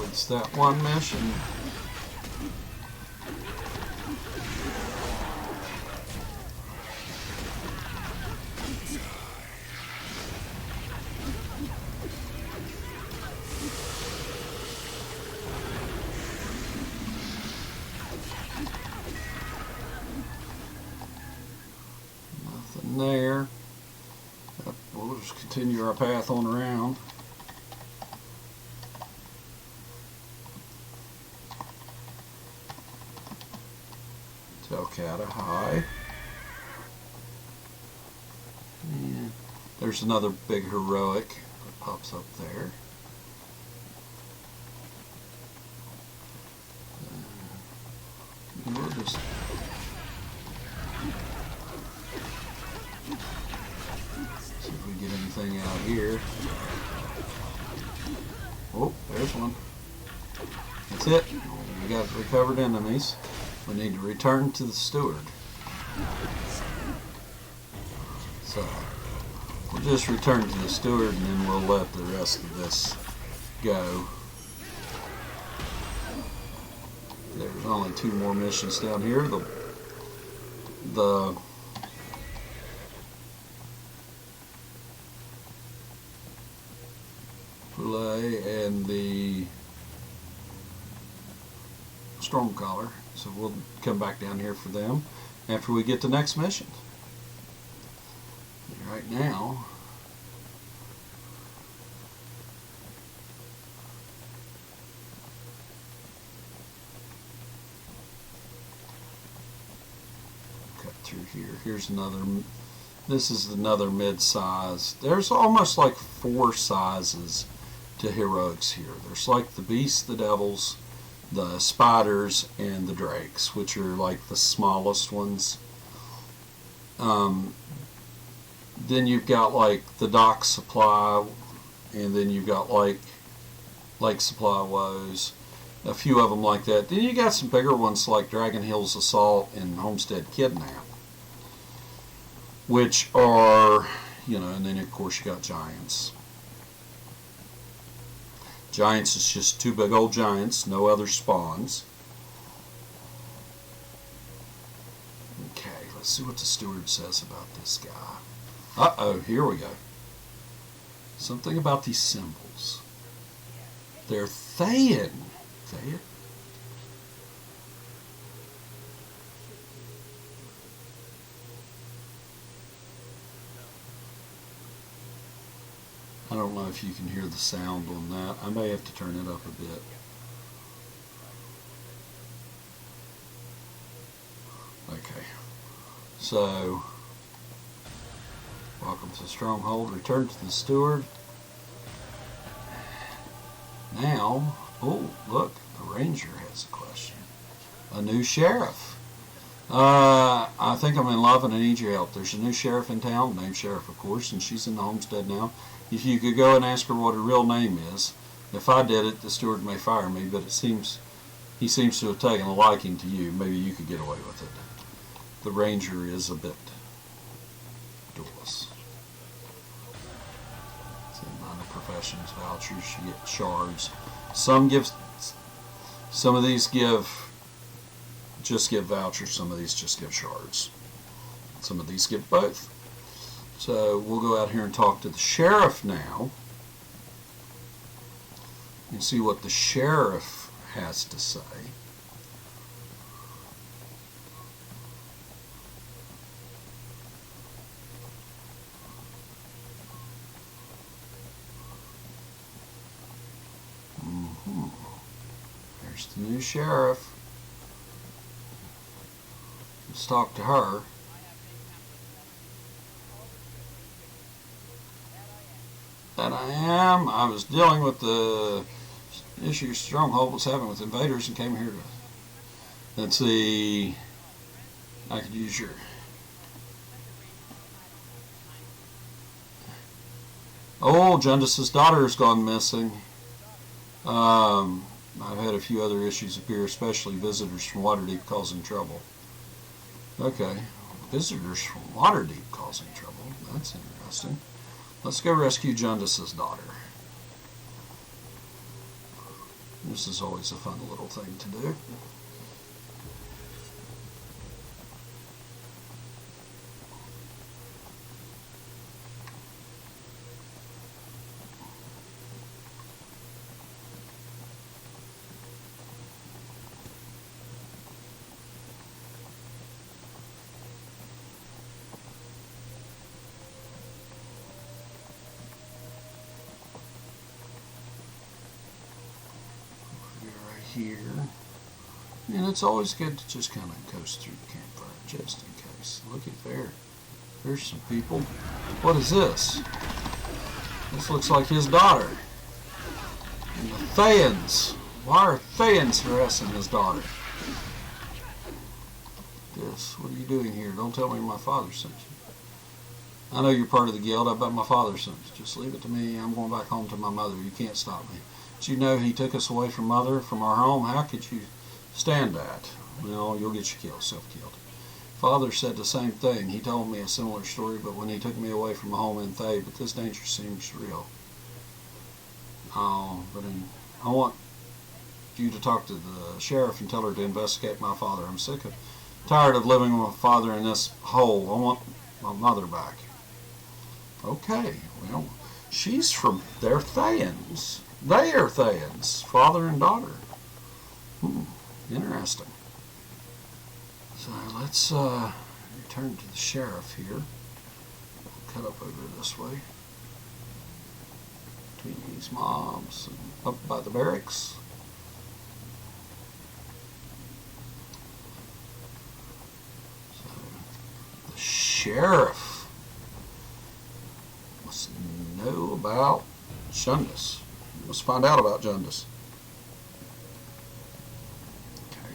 It's that one mission. Nothing there. We'll just continue our path on around. Tell Cata hi. And there's another big heroic that pops up there. And we'll just see if we get anything out here. Oh, there's one. That's it. We got recovered enemies. We need to return to the Steward. So, we'll just return to the Steward and then we'll let the rest of this go. There's only 2 more missions down here. The Poulet and the Stormcaller. So we'll come back down here for them after we get the next mission. And right now, cut through here. Here's another. This is another mid-size. There's almost like 4 sizes to heroics here. There's like the beasts, the devils, the spiders, and the drakes, which are like the smallest ones. Then you've got like the dock supply, and then you've got like lake supply woes, a few of them like that. Then you got some bigger ones like Dragon Hills Assault and Homestead Kidnap, which are, you know, and then of course you got giants. Giants is just 2 big old giants, no other spawns. Okay, let's see what the Steward says about this guy. Uh-oh, here we go. Something about these symbols. They're Thayan. Thayan? I don't know if you can hear the sound on that. I may have to turn it up a bit. Okay. So, welcome to Stronghold. Return to the Steward. Now, oh, look, the Ranger has a question. A new sheriff. I think I'm in love and I need your help. There's a new sheriff in town, named Sheriff, of course, and she's in the Homestead now. If you could go and ask her what her real name is. If I did it, the Steward may fire me, but he seems to have taken a liking to you. Maybe you could get away with it. The Ranger is a bit duelist. On the professions vouchers, you get shards. Some of these just give vouchers. Some of these just give shards. Some of these give both. So we'll go out here and talk to the sheriff now and see what the sheriff has to say. There's the new sheriff. Let's talk to her. That I am. I was dealing with the issue Stronghold was having with invaders and came here to... Let's see. I could use your... Oh, Jundus's daughter has gone missing. I've had a few other issues appear, especially visitors from Waterdeep causing trouble. Okay, visitors from Waterdeep causing trouble. That's interesting. Let's go rescue Jundus's daughter. This is always a fun little thing to do. Here, and it's always good to just kind of coast through the campfire just in case. Look at there. There's some people. What is this? This looks like his daughter. And the Thayans. Why are Thayans harassing his daughter? This. What are you doing here? Don't tell me my father sent you. I know you're part of the guild. I bet my father sent you. Just leave it to me. I'm going back home to my mother. You can't stop me. Did you know he took us away from mother, from our home? How could you stand that? Well, you'll get you killed, self-killed. Father said the same thing. He told me a similar story, but when he took me away from home in Thay, but this danger seems real. I want you to talk to the sheriff and tell her to investigate my father. I'm tired of living with my father in this hole. I want my mother back. Okay, well, she's from their Thayans. They are Thayans, father and daughter. Interesting. So let's return to the sheriff here. We'll cut up over this way. Between these mobs and up by the barracks. So the sheriff must know about Jundus. Let's find out about Jundus. Okay.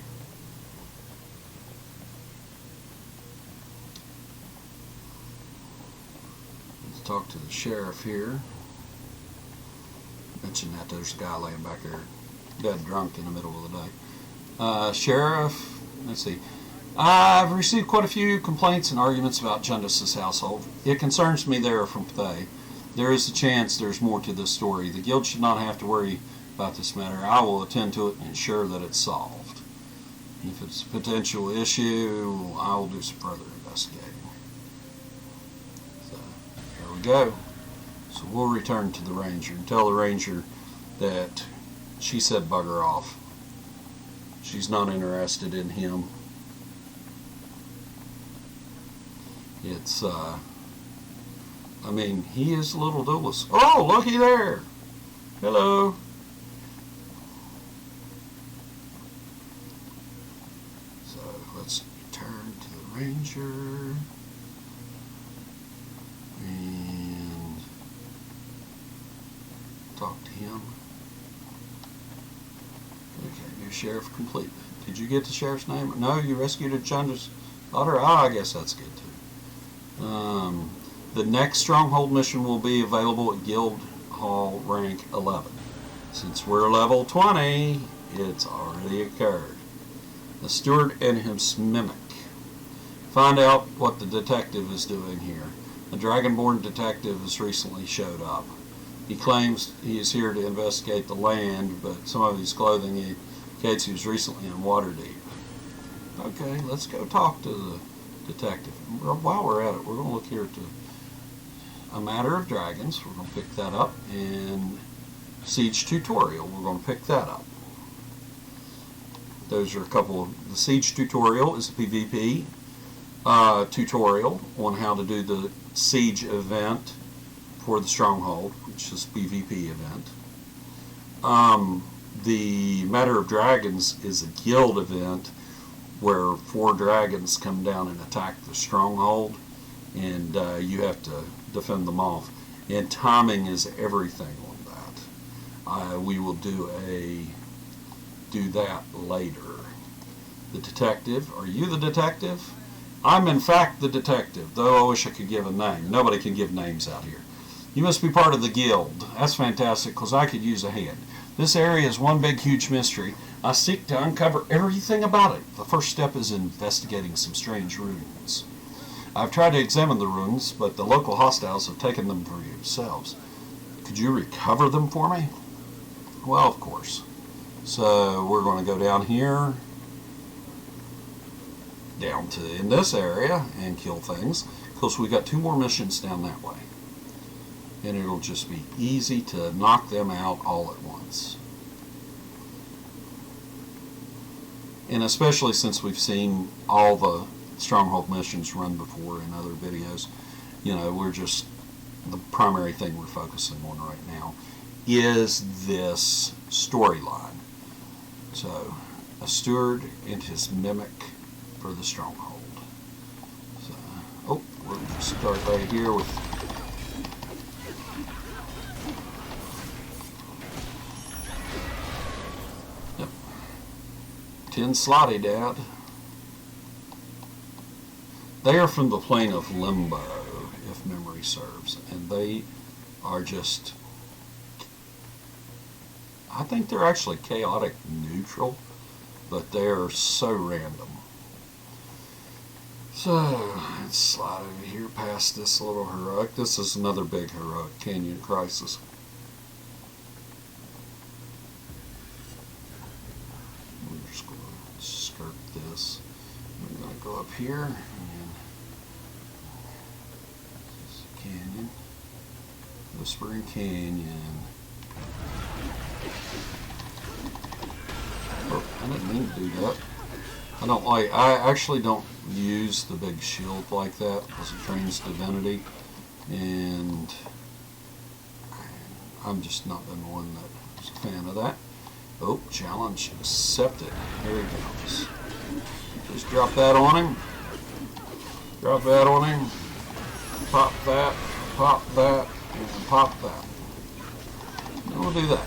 Let's talk to the sheriff here. Mention that there's a guy laying back there dead drunk in the middle of the day. Sheriff, let's see. I've received quite a few complaints and arguments about Jundus's household. It concerns me they are from Thay. There is a chance there's more to this story. The guild should not have to worry about this matter. I will attend to it and ensure that it's solved. If it's a potential issue, I will do some further investigating. So, here we go. So we'll return to the ranger and tell the ranger that she said bugger off. She's not interested in him. It's, I mean, he is a little duelist. Oh, looky there. Hello. So let's turn to the ranger and talk to him. Okay, new sheriff complete. Did you get the sheriff's name? No, you rescued a Jundus daughter. Ah, I guess that's good too. The next Stronghold mission will be available at Guild Hall rank 11. Since we're level 20, it's already occurred. The Steward and his mimic. Find out what the detective is doing here. A Dragonborn detective has recently showed up. He claims he is here to investigate the land, but some of his clothing indicates he was recently in Waterdeep. Okay, let's go talk to the detective. While we're at it, we're going to look here at A Matter of Dragons. We're going to pick that up. And Siege Tutorial. We're going to pick that up. Those are a couple of... The Siege Tutorial is a PvP tutorial on how to do the Siege event for the Stronghold, which is a PvP event. The Matter of Dragons is a guild event where 4 dragons come down and attack the Stronghold, and you have to defend them off. And timing is everything on that. We will do that later. The detective. Are you the detective? I'm in fact the detective, though I wish I could give a name. Nobody can give names out here. You must be part of the guild. That's fantastic, because I could use a hand. This area is one big, huge mystery. I seek to uncover everything about it. The first step is investigating some strange ruins. I've tried to examine the ruins, but the local hostiles have taken them for themselves. Could you recover them for me? Well, of course. So we're going to go down here, down to in this area, and kill things, because we got 2 more missions down that way. And it'll just be easy to knock them out all at once. And especially since we've seen all the Stronghold missions run before in other videos, you know, we're just, the primary thing we're focusing on right now is this storyline. So, a steward and his mimic for the Stronghold. So, oh, we'll just start right here with 10 slotty dad. They are from the plane of Limbo, if memory serves, and they are just, I think they're actually chaotic neutral, but they are so random. So let's slide over here past this little heroic. This is another big heroic, Canyon Crisis. Skirt this. I'm going to go up here and this is a canyon. Whispering Canyon. Oh, I didn't mean to do that. I actually don't use the big shield like that because it trains divinity, and I'm just not been one that is a fan of that. Oh, challenge accepted. Here he goes. Just drop that on him. Drop that on him. Pop that. Pop that. And pop that. And we'll do that.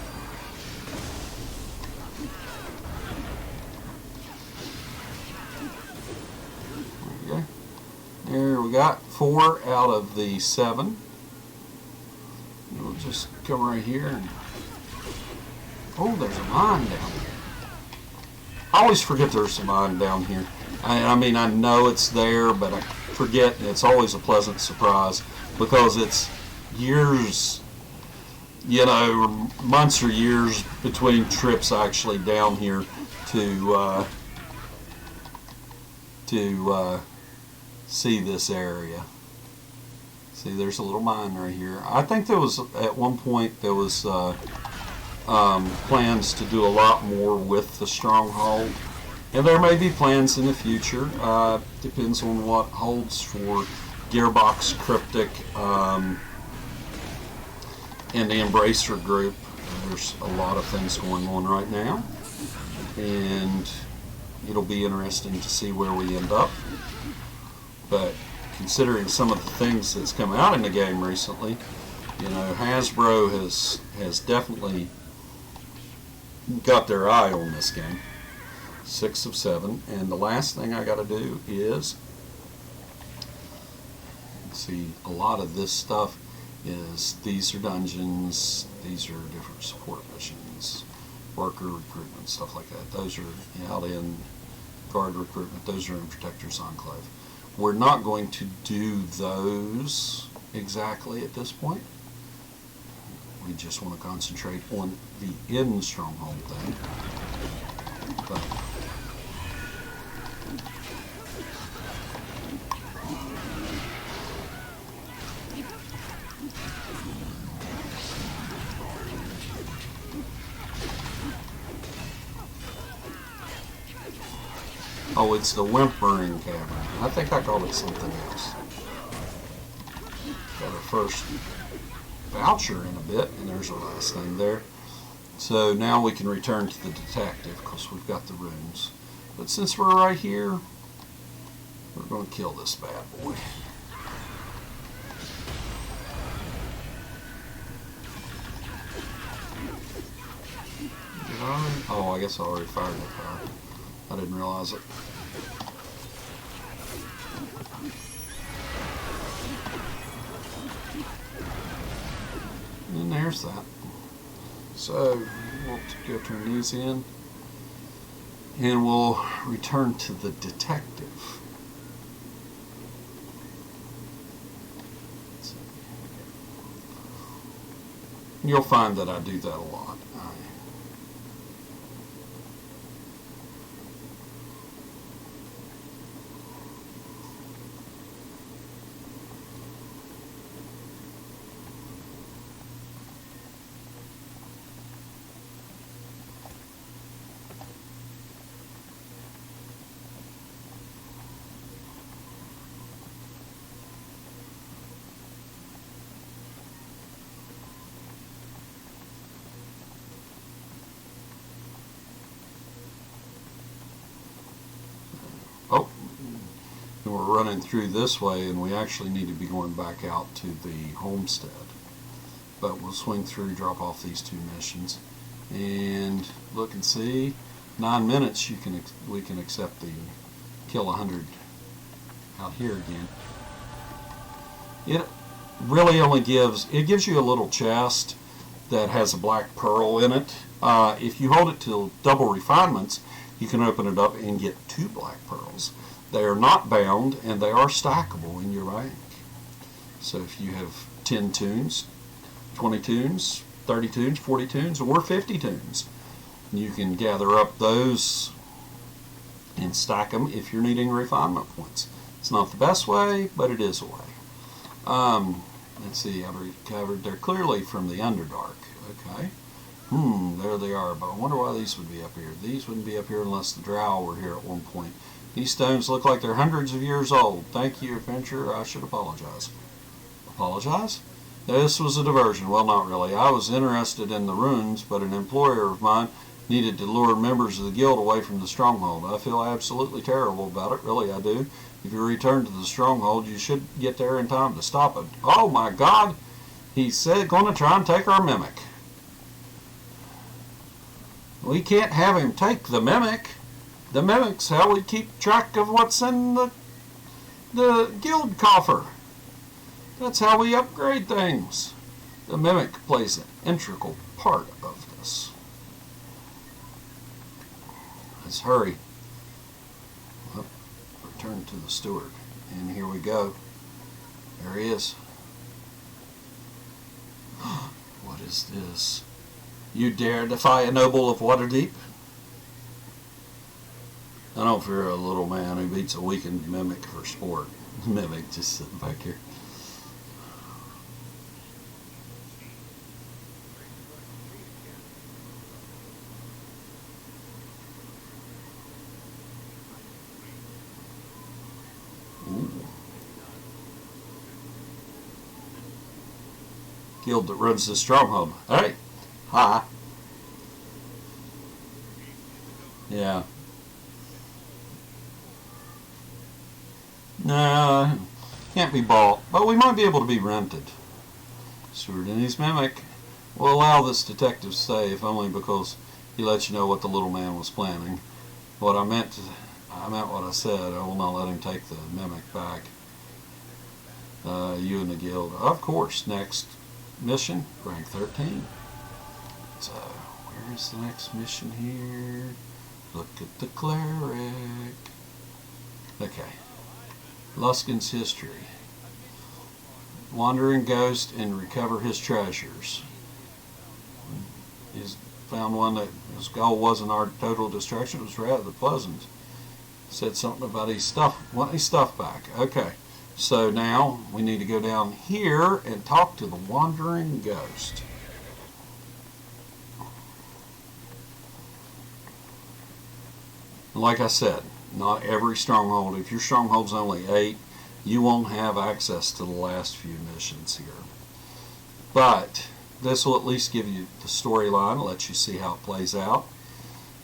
There we go. There we got 4 out of the 7. And we'll just come right here and oh, there's a mine down here. I always forget there's a mine down here. I mean, I know it's there, but I forget. It's always a pleasant surprise because it's years, you know, months or years between trips actually down here to see this area. See, there's a little mine right here. I think there was, at one point, there was plans to do a lot more with the Stronghold, and there may be plans in the future. Depends on what holds for Gearbox, Cryptic, and the Embracer group. There's a lot of things going on right now, and it'll be interesting to see where we end up. But considering some of the things that's come out in the game recently, you know, Hasbro has definitely got their eye on this game. 6 of 7, and the last thing I got to do is see, a lot of this stuff is, these are dungeons, these are different support missions, worker recruitment, stuff like that. Those are out in guard recruitment, those are in Protector's Enclave. We're not going to do those exactly at this point. We just want to concentrate on the in Stronghold thing. But oh, it's the Whimpering Cavern. I think I called it something else. Got our first voucher in a bit, and there's our last thing there. So now we can return to the detective because we've got the runes. But since we're right here, we're going to kill this bad boy. Did I? Oh, I guess I already fired that fire. I didn't realize it. there's that. So we'll go turn these in, and we'll return to the detective. You'll find that I do that a lot. Oh, and we're running through this way, and we actually need to be going back out to the Homestead. But we'll swing through, drop off these 2 missions, and look and see. 9 minutes, we can accept the kill 100 out here again. It really only gives you a little chest that has a black pearl in it. If you hold it till double refinements, you can open it up and get 2 black pearls. They are not bound, and they are stackable in your rank. So if you have 10 tunes, 20 tunes, 30 tunes, 40 tunes, or 50 tunes, you can gather up those and stack them if you're needing refinement points. It's not the best way, but it is a way. Let's see, I've recovered. They're clearly from the Underdark. Okay. There they are, but I wonder why these would be up here. These wouldn't be up here unless the Drow were here at one point. These stones look like they're hundreds of years old. Thank you, adventurer. I should apologize. Apologize? This was a diversion. Well, not really. I was interested in the ruins, but an employer of mine needed to lure members of the guild away from the Stronghold. I feel absolutely terrible about it. Really, I do. If you return to the Stronghold, you should get there in time to stop it. Oh, my God! He said going to try and take our mimic. We can't have him take the mimic. The mimic's how we keep track of what's in the guild coffer. That's how we upgrade things. The mimic plays an integral part of this. Let's hurry. Well, return to the Steward. And here we go. There he is. What is this? You dare defy a noble of Waterdeep? I don't fear a little man who beats a weakened mimic for sport. Mimic just sitting back here. Ooh. Guild that runs the Stronghold. Hey! Hi! Yeah. No, can't be bought, but we might be able to be rented. Steward and his mimic will allow this detective to stay, if only because he lets you know what the little man was planning. I meant what I said. I will not let him take the mimic back. You and the guild, of course. Next mission, rank 13. So, where is the next mission here? Look at the Cleric. Okay. Luskan's history. Wandering ghost and recover his treasures. He's found one that his goal wasn't our total destruction, it was rather pleasant. Said something about his stuff, wanting his stuff back. Okay, so now we need to go down here and talk to the wandering ghost. Like I said, not every stronghold. If your stronghold's only 8, you won't have access to the last few missions here. But this will at least give you the storyline, let you see how it plays out.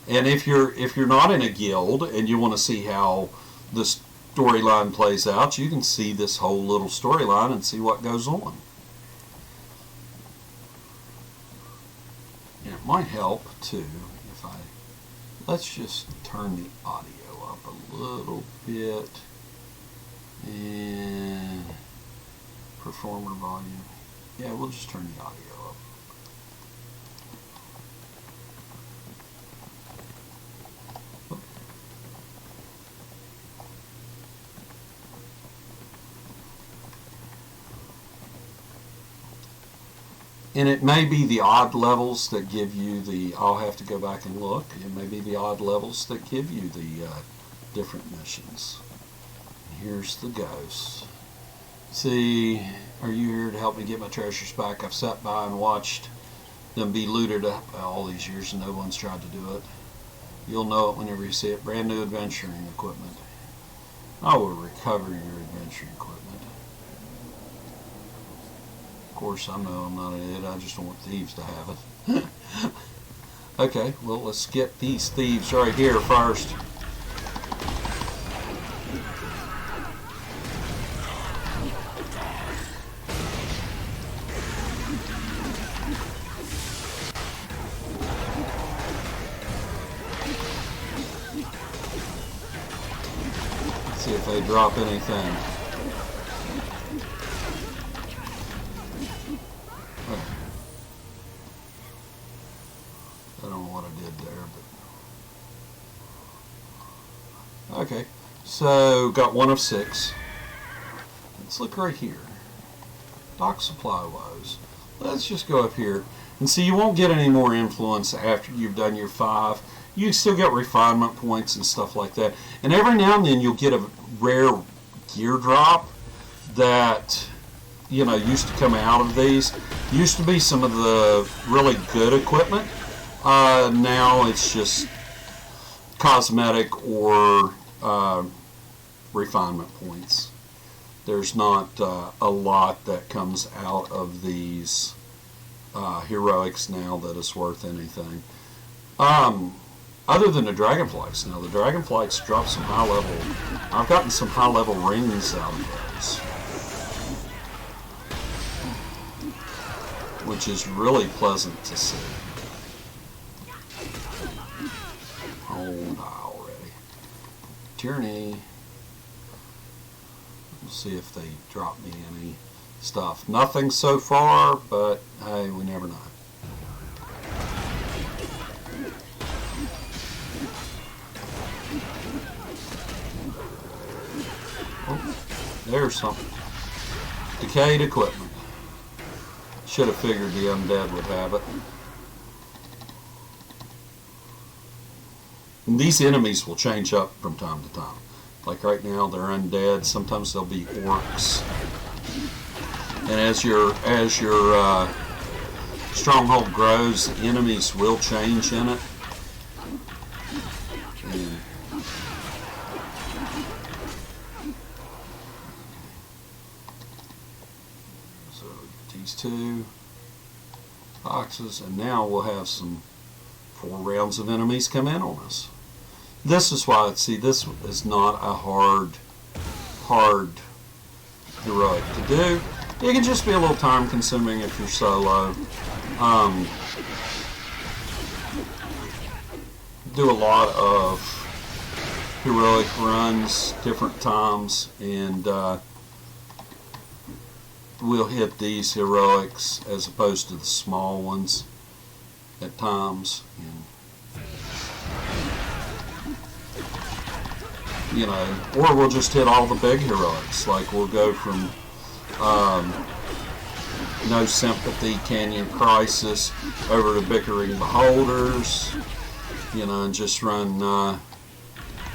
And if you're not in a guild and you want to see how the storyline plays out, you can see this whole little storyline and see what goes on. And it might help too if let's just turn the audio up a little bit, and performer volume. Yeah, we'll just turn the audio up. And it may be the odd levels that give you the, I'll have to go back and look, it may be the odd levels that give you the different missions. Here's the ghost. See, are you here to help me get my treasures back? I've sat by and watched them be looted up all these years and no one's tried to do it. You'll know it whenever you see it. Brand new adventuring equipment. I will recover your adventuring equipment. Of course, I know I'm not an idiot. I just don't want thieves to have it. Okay, well, let's get these thieves right here first. See if they drop anything. I don't know what I did there, but okay. So got 1 of 6. Let's look right here. Dock supply woes. Let's just go up here and see. You won't get any more influence after you've done your 5. You still get refinement points and stuff like that. And every now and then you'll get a rare gear drop that, you know, used to come out of these. Used to be some of the really good equipment. Now it's just cosmetic or refinement points. There's not a lot that comes out of these heroics now that is worth anything. Other than the dragonflights. Now the dragonflights drop some high level. I've gotten some high level rings out of those, which is really pleasant to see. Oh, die already. Tyranny. We'll see if they drop me any stuff. Nothing so far, but hey, we never know. Oh, there's something. Decayed equipment. Should have figured the undead would have it. And these enemies will change up from time to time. Like right now, they're undead. Sometimes they'll be orcs. And as your stronghold grows, the enemies will change in it. And so these 2 boxes, and now we'll have some 4 rounds of enemies come in on us. This is why, see, this is not a hard heroic to do. It can just be a little time consuming if you're solo. Do a lot of heroic runs different times, and we'll hit these heroics as opposed to the small ones at times. And, you know, or we'll just hit all the big heroics. Like we'll go from No Sympathy, Canyon Crisis over to Bickering Beholders, you know, and just run a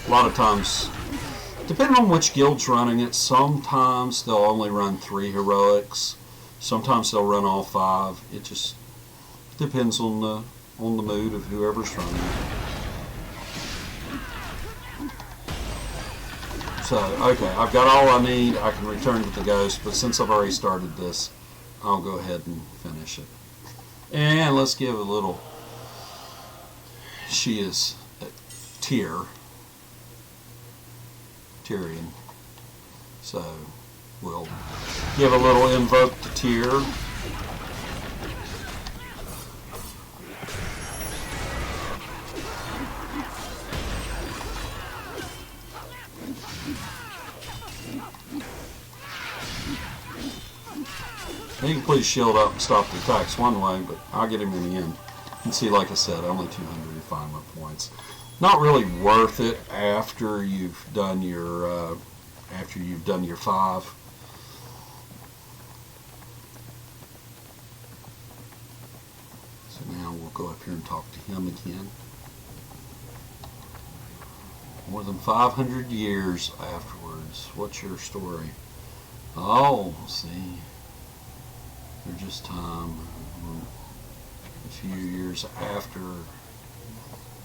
lot of times, depending on which guild's running it. Sometimes they'll only run 3 heroics, sometimes they'll run all 5. It just depends on the mood of whoever's running it. So, okay, I've got all I need. I can return to the ghost, but since I've already started this, I'll go ahead and finish it. And let's give a little, she is a Taryn. So, we'll give a little invoke to Tyr. He can please shield up and stop the attacks one way, but I'll get him in the end. And see, like I said, only 200 refinement points. Not really worth it after you've done your 5. we'll go up here and talk to him again. More than 500 years afterwards. What's your story? Oh, see. They're just time. A few years after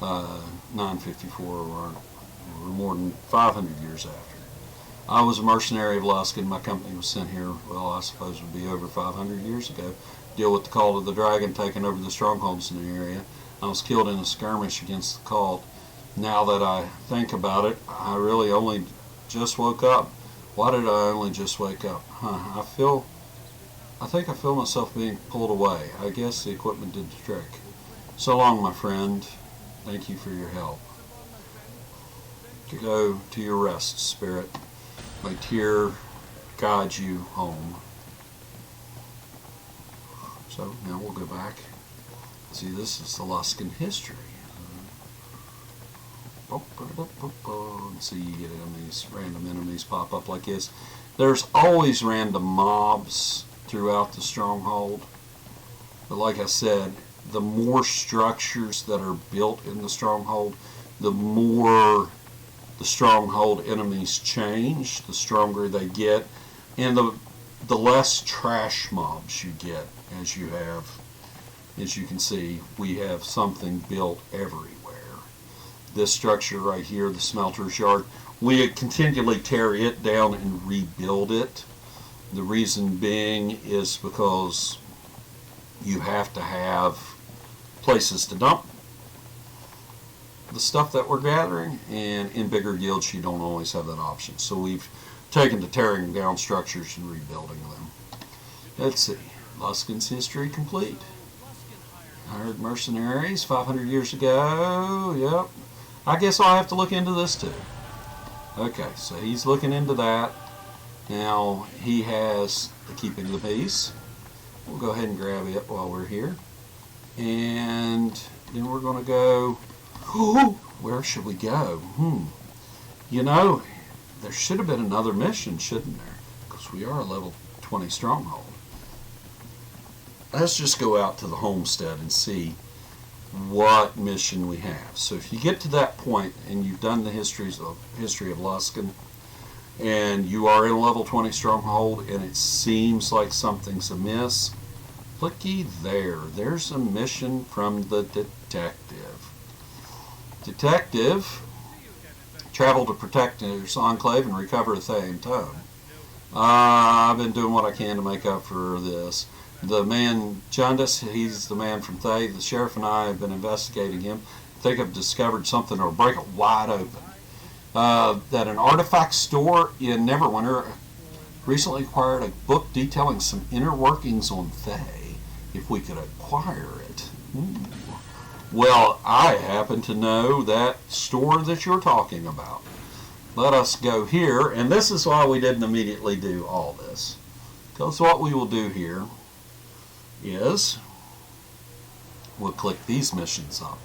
954, or more than 500 years after. I was a mercenary of Luskan. My company was sent here, well, I suppose it would be over 500 years ago. Deal with the cult of the dragon, taking over the strongholds in the area. I was killed in a skirmish against the cult. Now that I think about it, I really only just woke up. Why did I only just wake up? I think I feel myself being pulled away. I guess the equipment did the trick. So long, my friend. Thank you for your help. To go to your rest, spirit. My tear guides you home. So now we'll go back. See, this is the Luskan history. And see, you get enemies, random enemies pop up like this. There's always random mobs throughout the stronghold. But like I said, the more structures that are built in the stronghold, the more the stronghold enemies change, the stronger they get, and the less trash mobs you get as you have. As you can see, we have something built everywhere. This structure right here, the smelter's yard, we continually tear it down and rebuild it. The reason being is because you have to have places to dump the stuff that we're gathering, and in bigger guilds you don't always have that option. So we've taken to tearing down structures and rebuilding them. Let's see. Luskan's history complete. Hired mercenaries 500 years ago. Yep. I guess I'll have to look into this too. Okay, so he's looking into that. Now he has the keeping the peace. We'll go ahead and grab it while we're here. And then we're going to go, where should we go? You know, there should have been another mission, shouldn't there? Because we are a level 20 stronghold. Let's just go out to the Homestead and see what mission we have. So if you get to that point and you've done the history of Luskan, and you are in a level 20 stronghold and it seems like something's amiss, looky there. There's a mission from the detective. Detective, travel to Protector's Enclave and recover a Thayan tome. I've been doing what I can to make up for this. The man, Jundus, he's the man from Thay. The sheriff and I have been investigating him. I think I've discovered something that'll break it wide open. That an artifact store in Neverwinter recently acquired a book detailing some inner workings on Thay, if we could acquire it. Well, I happen to know that store that you're talking about. Let us go here, and this is why we didn't immediately do all this. Because what we will do here is we'll click these missions up.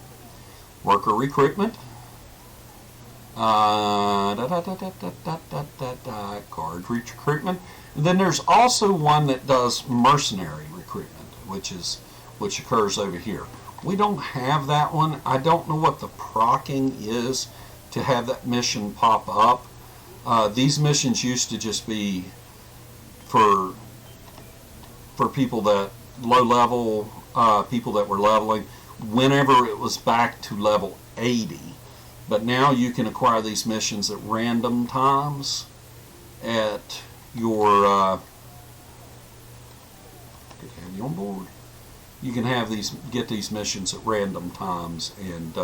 Worker recruitment. Guard recruitment. And then there's also one that does mercenary recruitment, which occurs over here. We don't have that one. I don't know what the procking is to have that mission pop up. These missions used to just be for people that low level, people that were leveling whenever it was back to level 80. But now you can acquire these missions at random times at your good to have you on board. You can have get these missions at random times, and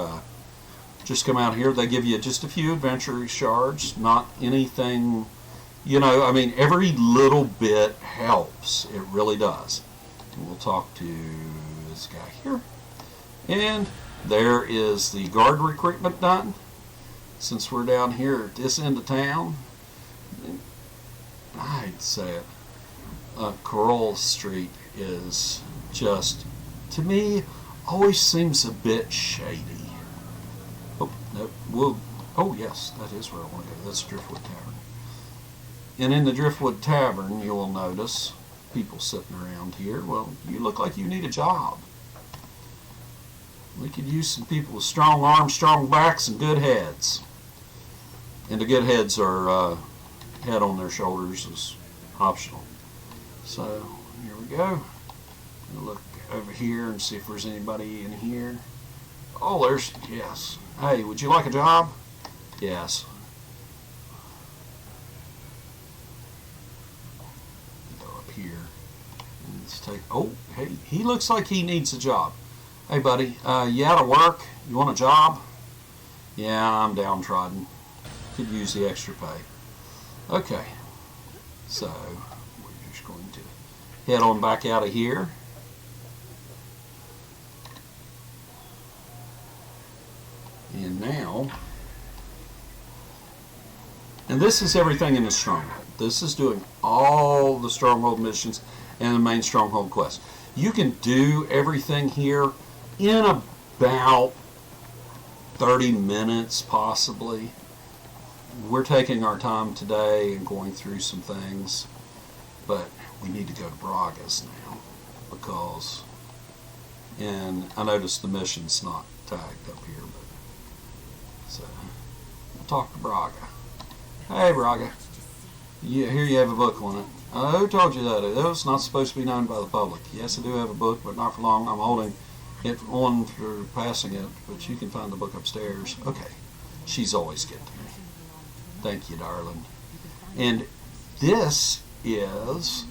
just come out here. They give you just a few adventure shards, not anything, I mean, every little bit helps. It really does. And we'll talk to this guy here. And there is the guard recruitment done. Since we're down here at this end of town, I'd say it. Coral Street is just, to me, always seems a bit shady. Oh yes, that is where I want to go. That's Driftwood Tavern. And in the Driftwood Tavern, you will notice people sitting around here. Well, you look like you need a job. We could use some people with strong arms, strong backs, and good heads. And the good heads are head on their shoulders is optional. So here we go. We'll look over here and see if there's anybody in here. Oh, there's, yes. Hey, would you like a job? Yes. Go up here. And let's take, oh, hey, he looks like he needs a job. Hey, buddy, you out of work? You want a job? Yeah, I'm downtrodden. Could use the extra pay. Okay. So, we're just going to head on back out of here. And now, and this is everything in the Stronghold. This is doing all the Stronghold missions and the main Stronghold quest. You can do everything here in about 30 minutes, possibly. We're taking our time today and going through some things, but we need to go to Braga's now because, and I noticed the mission's not tagged up here, but so we'll talk to Braga. Hey, Braga. Yeah, here you have a book on it. Who told you that? That was not supposed to be known by the public. Yes, I do have a book, but not for long. I'm holding it on for passing it, but you can find the book upstairs. Okay. She's always good to me. Thank you, darling. And this is,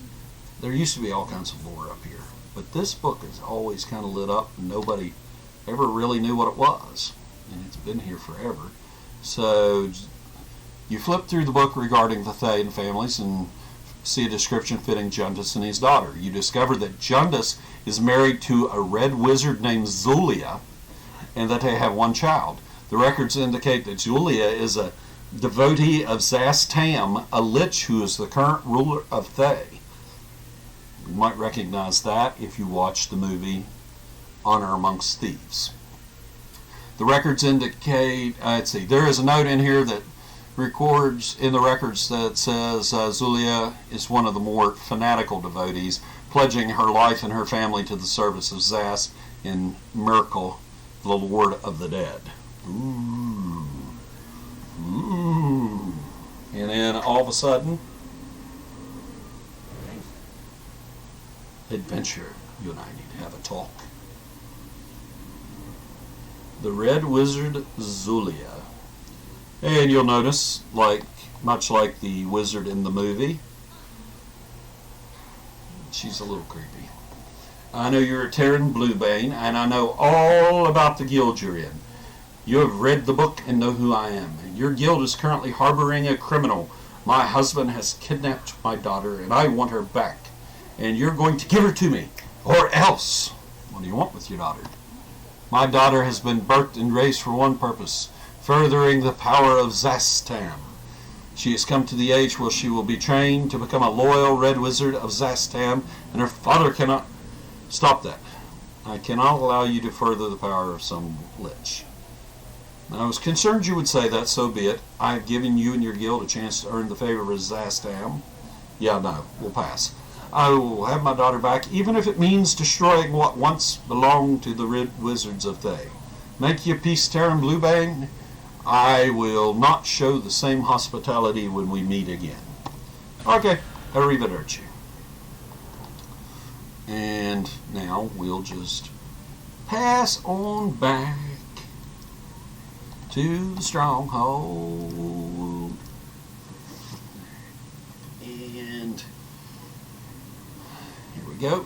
there used to be all kinds of lore up here, but this book is always kind of lit up and nobody ever really knew what it was. And it's been here forever. So you flip through the book regarding the Thayan families and see a description fitting Jundus and his daughter. You discover that Jundus is married to a red wizard named Zulia and that they have one child. The records indicate that Zulia is a devotee of Zastam, a lich who is the current ruler of Thay. You might recognize that if you watch the movie Honor Amongst Thieves. The records indicate, let's see, there is a note in here that records in the records that says Zulia is one of the more fanatical devotees, pledging her life and her family to the service of Zas in Merkel, the Lord of the Dead. Ooh. Ooh. And then all of a sudden, adventure, you and I need to have a talk. The Red Wizard Zulia. And you'll notice, much like the wizard in the movie, she's a little creepy. I know you're a Taryn Bluebane, and I know all about the guild you're in. You have read the book and know who I am. Your guild is currently harboring a criminal. My husband has kidnapped my daughter, and I want her back. And you're going to give her to me, or else. What do you want with your daughter? My daughter has been birthed and raised for one purpose, furthering the power of Zastam. She has come to the age where she will be trained to become a loyal red wizard of Zastam, and her father cannot stop that. I cannot allow you to further the power of some lich. Now, I was concerned you would say that, so be it. I have given you and your guild a chance to earn the favor of Zastam. Yeah, no, we'll pass. I will have my daughter back, even if it means destroying what once belonged to the Red Wizards of Thay. Make your peace, Taryn Bluebane. I will not show the same hospitality when we meet again. Okay, arrivederci. And now we'll just pass on back to the Stronghold. And here we go.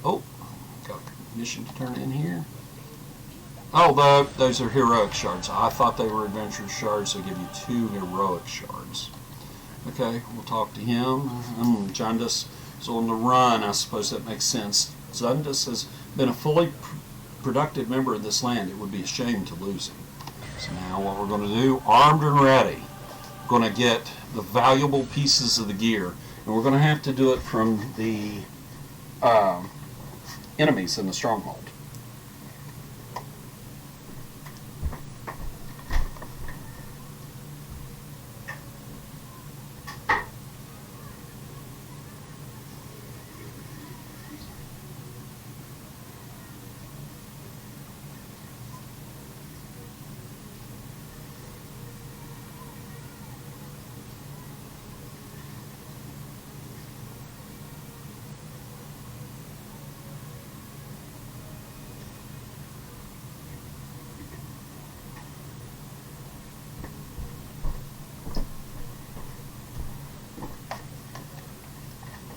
Oh, got a mission to turn in here. Oh, those are heroic shards. I thought they were adventure shards. They give you 2 heroic shards. Okay, we'll talk to him. Jundus is on the run. I suppose that makes sense. Jundus has been a fully productive member of this land. It would be a shame to lose him. So now what we're going to do, armed and ready, we're going to get the valuable pieces of the gear. And we're going to have to do it from the enemies in the Stronghold.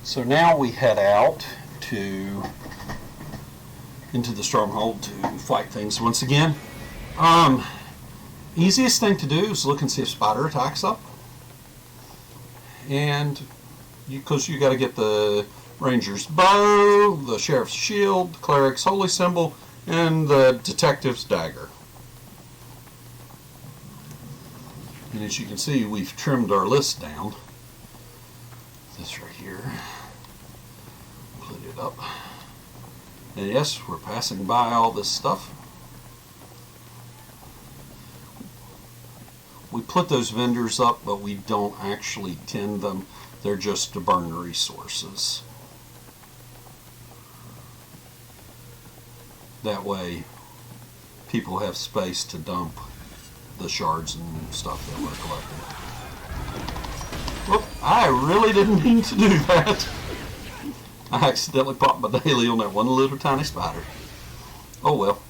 So now we head out into the Stronghold to fight things once again. Easiest thing to do is look and see if spider attacks up, and because you got to get the ranger's bow, the sheriff's shield, the cleric's holy symbol, and the detective's dagger. And as you can see, we've trimmed our list down. This right here. Put it up. And yes, we're passing by all this stuff. We put those vendors up, but we don't actually tend them. They're just to burn resources. That way, people have space to dump the shards and stuff that we're collecting. Whoop, I really didn't mean to do that. I accidentally popped my daily on that one little tiny spider. Oh well.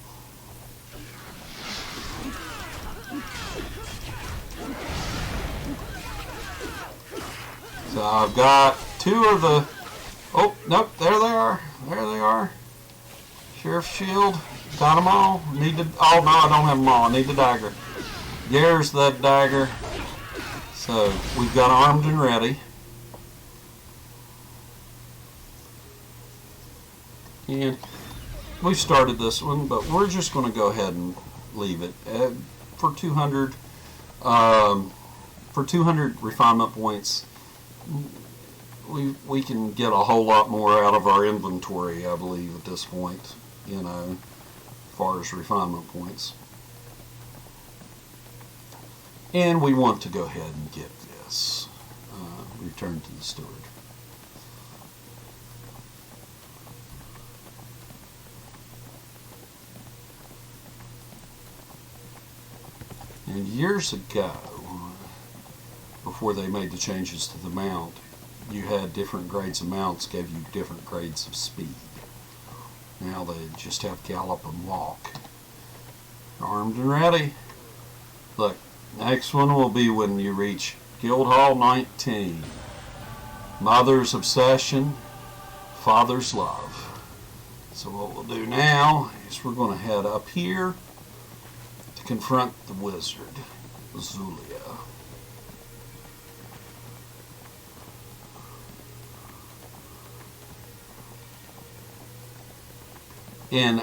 So I've got two of the... Oh, nope, there they are. There they are. Sheriff's shield. Got them all. Need to... Oh, no, I don't have them all. I need the dagger. There's that dagger. So, we've got armed and ready. And we've started this one, but we're just going to go ahead and leave it. For 200 refinement points, we can get a whole lot more out of our inventory, I believe, at this point, you know, as far as refinement points. And we want to go ahead and get this. Return to the Steward. And years ago, before they made the changes to the mount, you had different grades of mounts gave you different grades of speed. Now they just have gallop and walk. Armed and ready. Look, next one will be when you reach Guildhall 19. Mother's obsession, father's love. So what we'll do now is we're going to head up here to confront the wizard, Zulia. And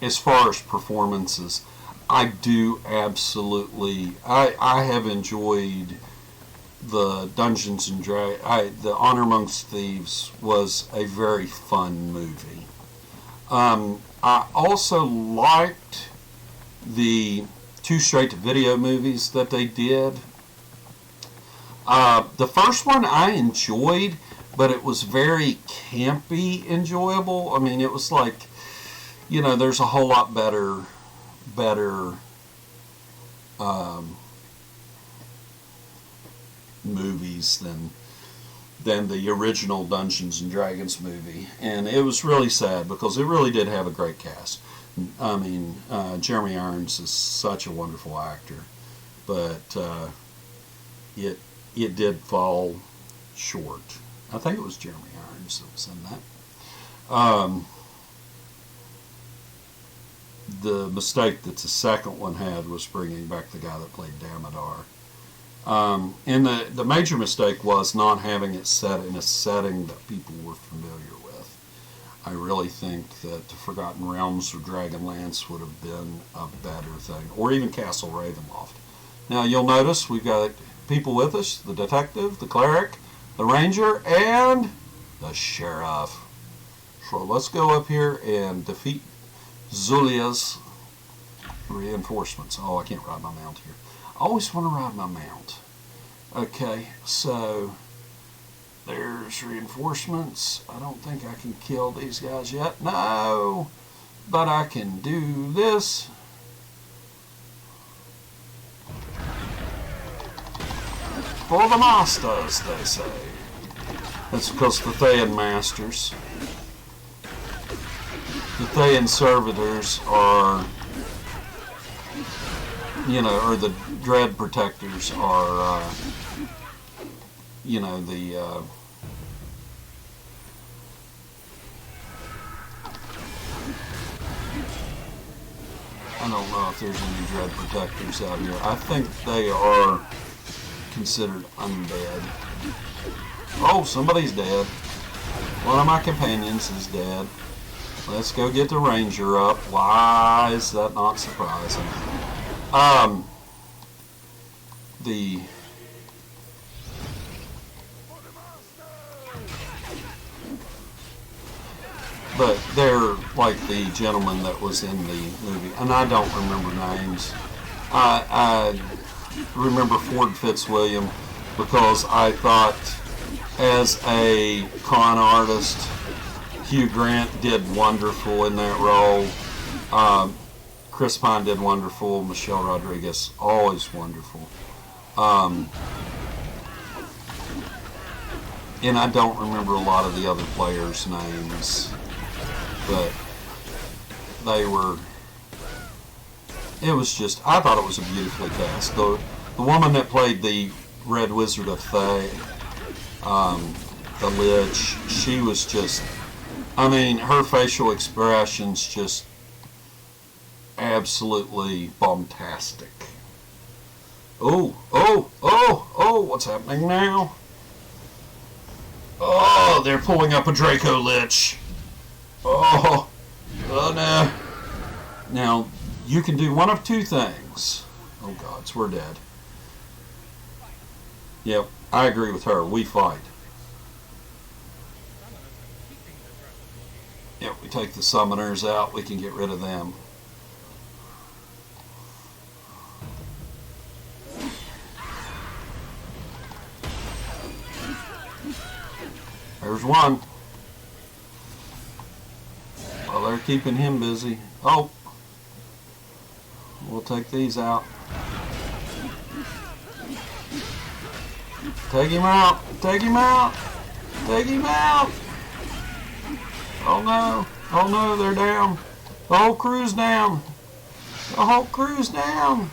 as far as performances, I do absolutely. I have enjoyed the Dungeons and Dragons. The Honor Amongst Thieves was a very fun movie. I also liked the 2 straight-to-video movies that they did. The first one I enjoyed, but it was very campy enjoyable. I mean, it was like, you know, there's a whole lot better movies than the original Dungeons and Dragons movie, and it was really sad because it really did have a great cast. I mean, Jeremy Irons is such a wonderful actor, but it did fall short. I think it was Jeremy Irons that was in that. The mistake that the second one had was bringing back the guy that played Damodar. And the major mistake was not having it set in a setting that people were familiar with. I really think that the Forgotten Realms or Dragonlance would have been a better thing, or even Castle Ravenloft. Now you'll notice we've got people with us: the detective, the cleric, the ranger, and the sheriff. So let's go up here and defeat Zulia's reinforcements. Oh, I can't ride my mount here. I always want to ride my mount. Okay, so there's reinforcements. I don't think I can kill these guys yet. No, but I can do this. For the masters, they say. That's because the Thean masters, the Thean servitors are, you know, or the Dread protectors are, you know, the don't know if there's any dread protectors out here. I think they are considered undead. Oh, somebody's dead. One of my companions is dead. Let's go get the ranger up. Why is that not surprising? But they're like the gentleman that was in the movie, and I don't remember names. I remember Ford Fitzwilliam because I thought, as a con artist, Hugh Grant did wonderful in that role. Chris Pine did wonderful. Michelle Rodriguez, always wonderful. And I don't remember a lot of the other players' names, but they were. It was just. I thought it was a beautifully cast. The woman that played the Red Wizard of Thay, the Lich, she was just. I mean, her facial expressions just absolutely bombastic. Oh, what's happening now? Oh, they're pulling up a Draco Lich. Oh no. Now, you can do one of two things. Oh gods, we're dead. Yep, I agree with her. We fight. Yep, we take the summoners out, we can get rid of them. There's one. Well, they're keeping him busy. Oh, we'll take these out. Take him out. Take him out. Take him out. Oh no. Oh no, they're down. The whole crew's down. The whole crew's down.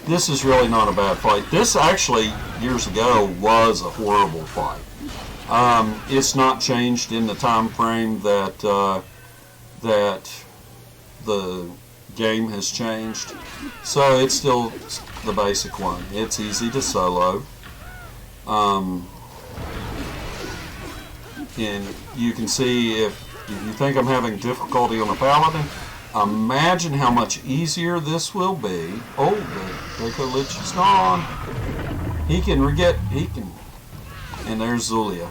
This is really not a bad fight. This actually, years ago, was a horrible fight. It's not changed in the time frame that that the game has changed. So it's still the basic one. It's easy to solo. And you can see if you think I'm having difficulty on a paladin, imagine how much easier this will be. Oh, the Draco Lich is gone. He can. And there's Zulia.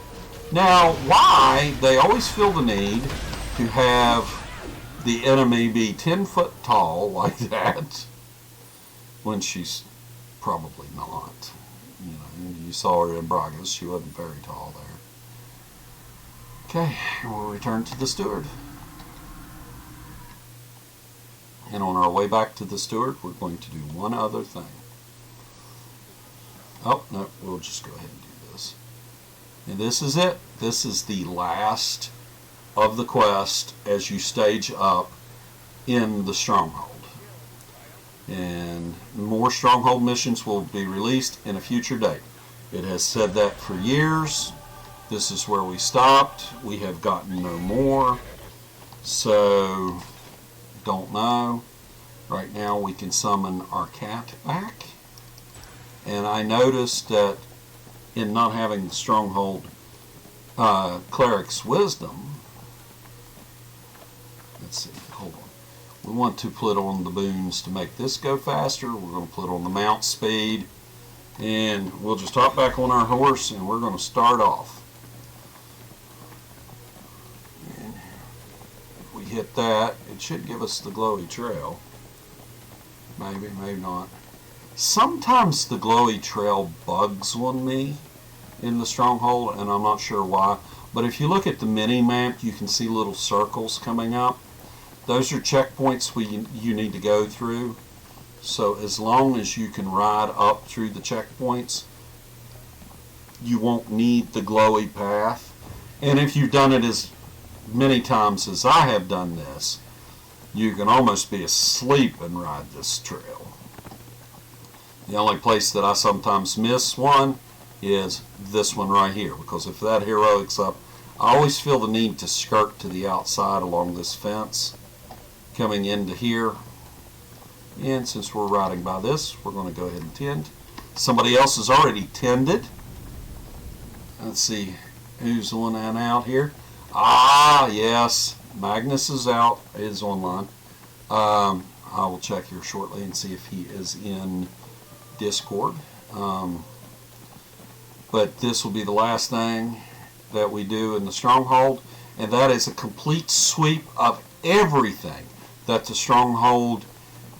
Now, why they always feel the need to have the enemy be 10 foot tall like that when she's probably not. You know, you saw her in Bragas. She wasn't very tall there. Okay, we'll return to the Steward. And on our way back to the Steward, we're going to do one other thing. Oh, no, we'll just go ahead and do this. And this is it. This is the last of the quest as you stage up in the Stronghold. And more Stronghold missions will be released in a future date. It has said that for years. This is where we stopped. We have gotten no more. So, don't know. Right now we can summon our cat back. And I noticed that in not having the Stronghold Cleric's Wisdom, let's see, hold on. We want to put on the boons to make this go faster. We're going to put on the mount speed. And we'll just hop back on our horse and we're going to start off. And if we hit that, it should give us the glowy trail. Maybe, maybe not. Sometimes the glowy trail bugs on me in the Stronghold, and I'm not sure why. But if you look at the mini map, you can see little circles coming up. Those are checkpoints you need to go through. So as long as you can ride up through the checkpoints, you won't need the glowy path. And if you've done it as many times as I have done this, you can almost be asleep and ride this trail. The only place that I sometimes miss one is this one right here, because if that heroic's up, I always feel the need to skirt to the outside along this fence coming into here. And since we're riding by this, we're going to go ahead and tend. Somebody else has already tended. Let's see who's on and out here. Ah, yes. Magnus is out, is online. I will check here shortly and see if he is in Discord. But this will be the last thing that we do in the Stronghold, and that is a complete sweep of everything that the Stronghold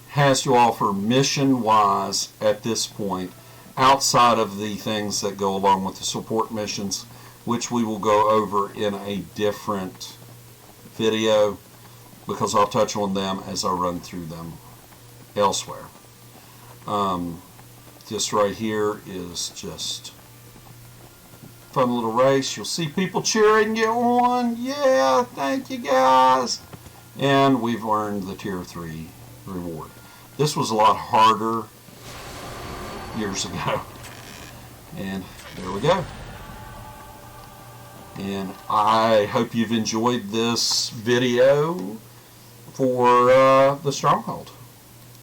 has to offer mission-wise at this point, outside of the things that go along with the support missions, which we will go over in a different video, because I'll touch on them as I run through them elsewhere. This right here is just fun little race. You'll see people cheering you on. Yeah, thank you guys. And we've earned the tier 3 reward. This was a lot harder years ago. And there we go. And I hope you've enjoyed this video for the Stronghold.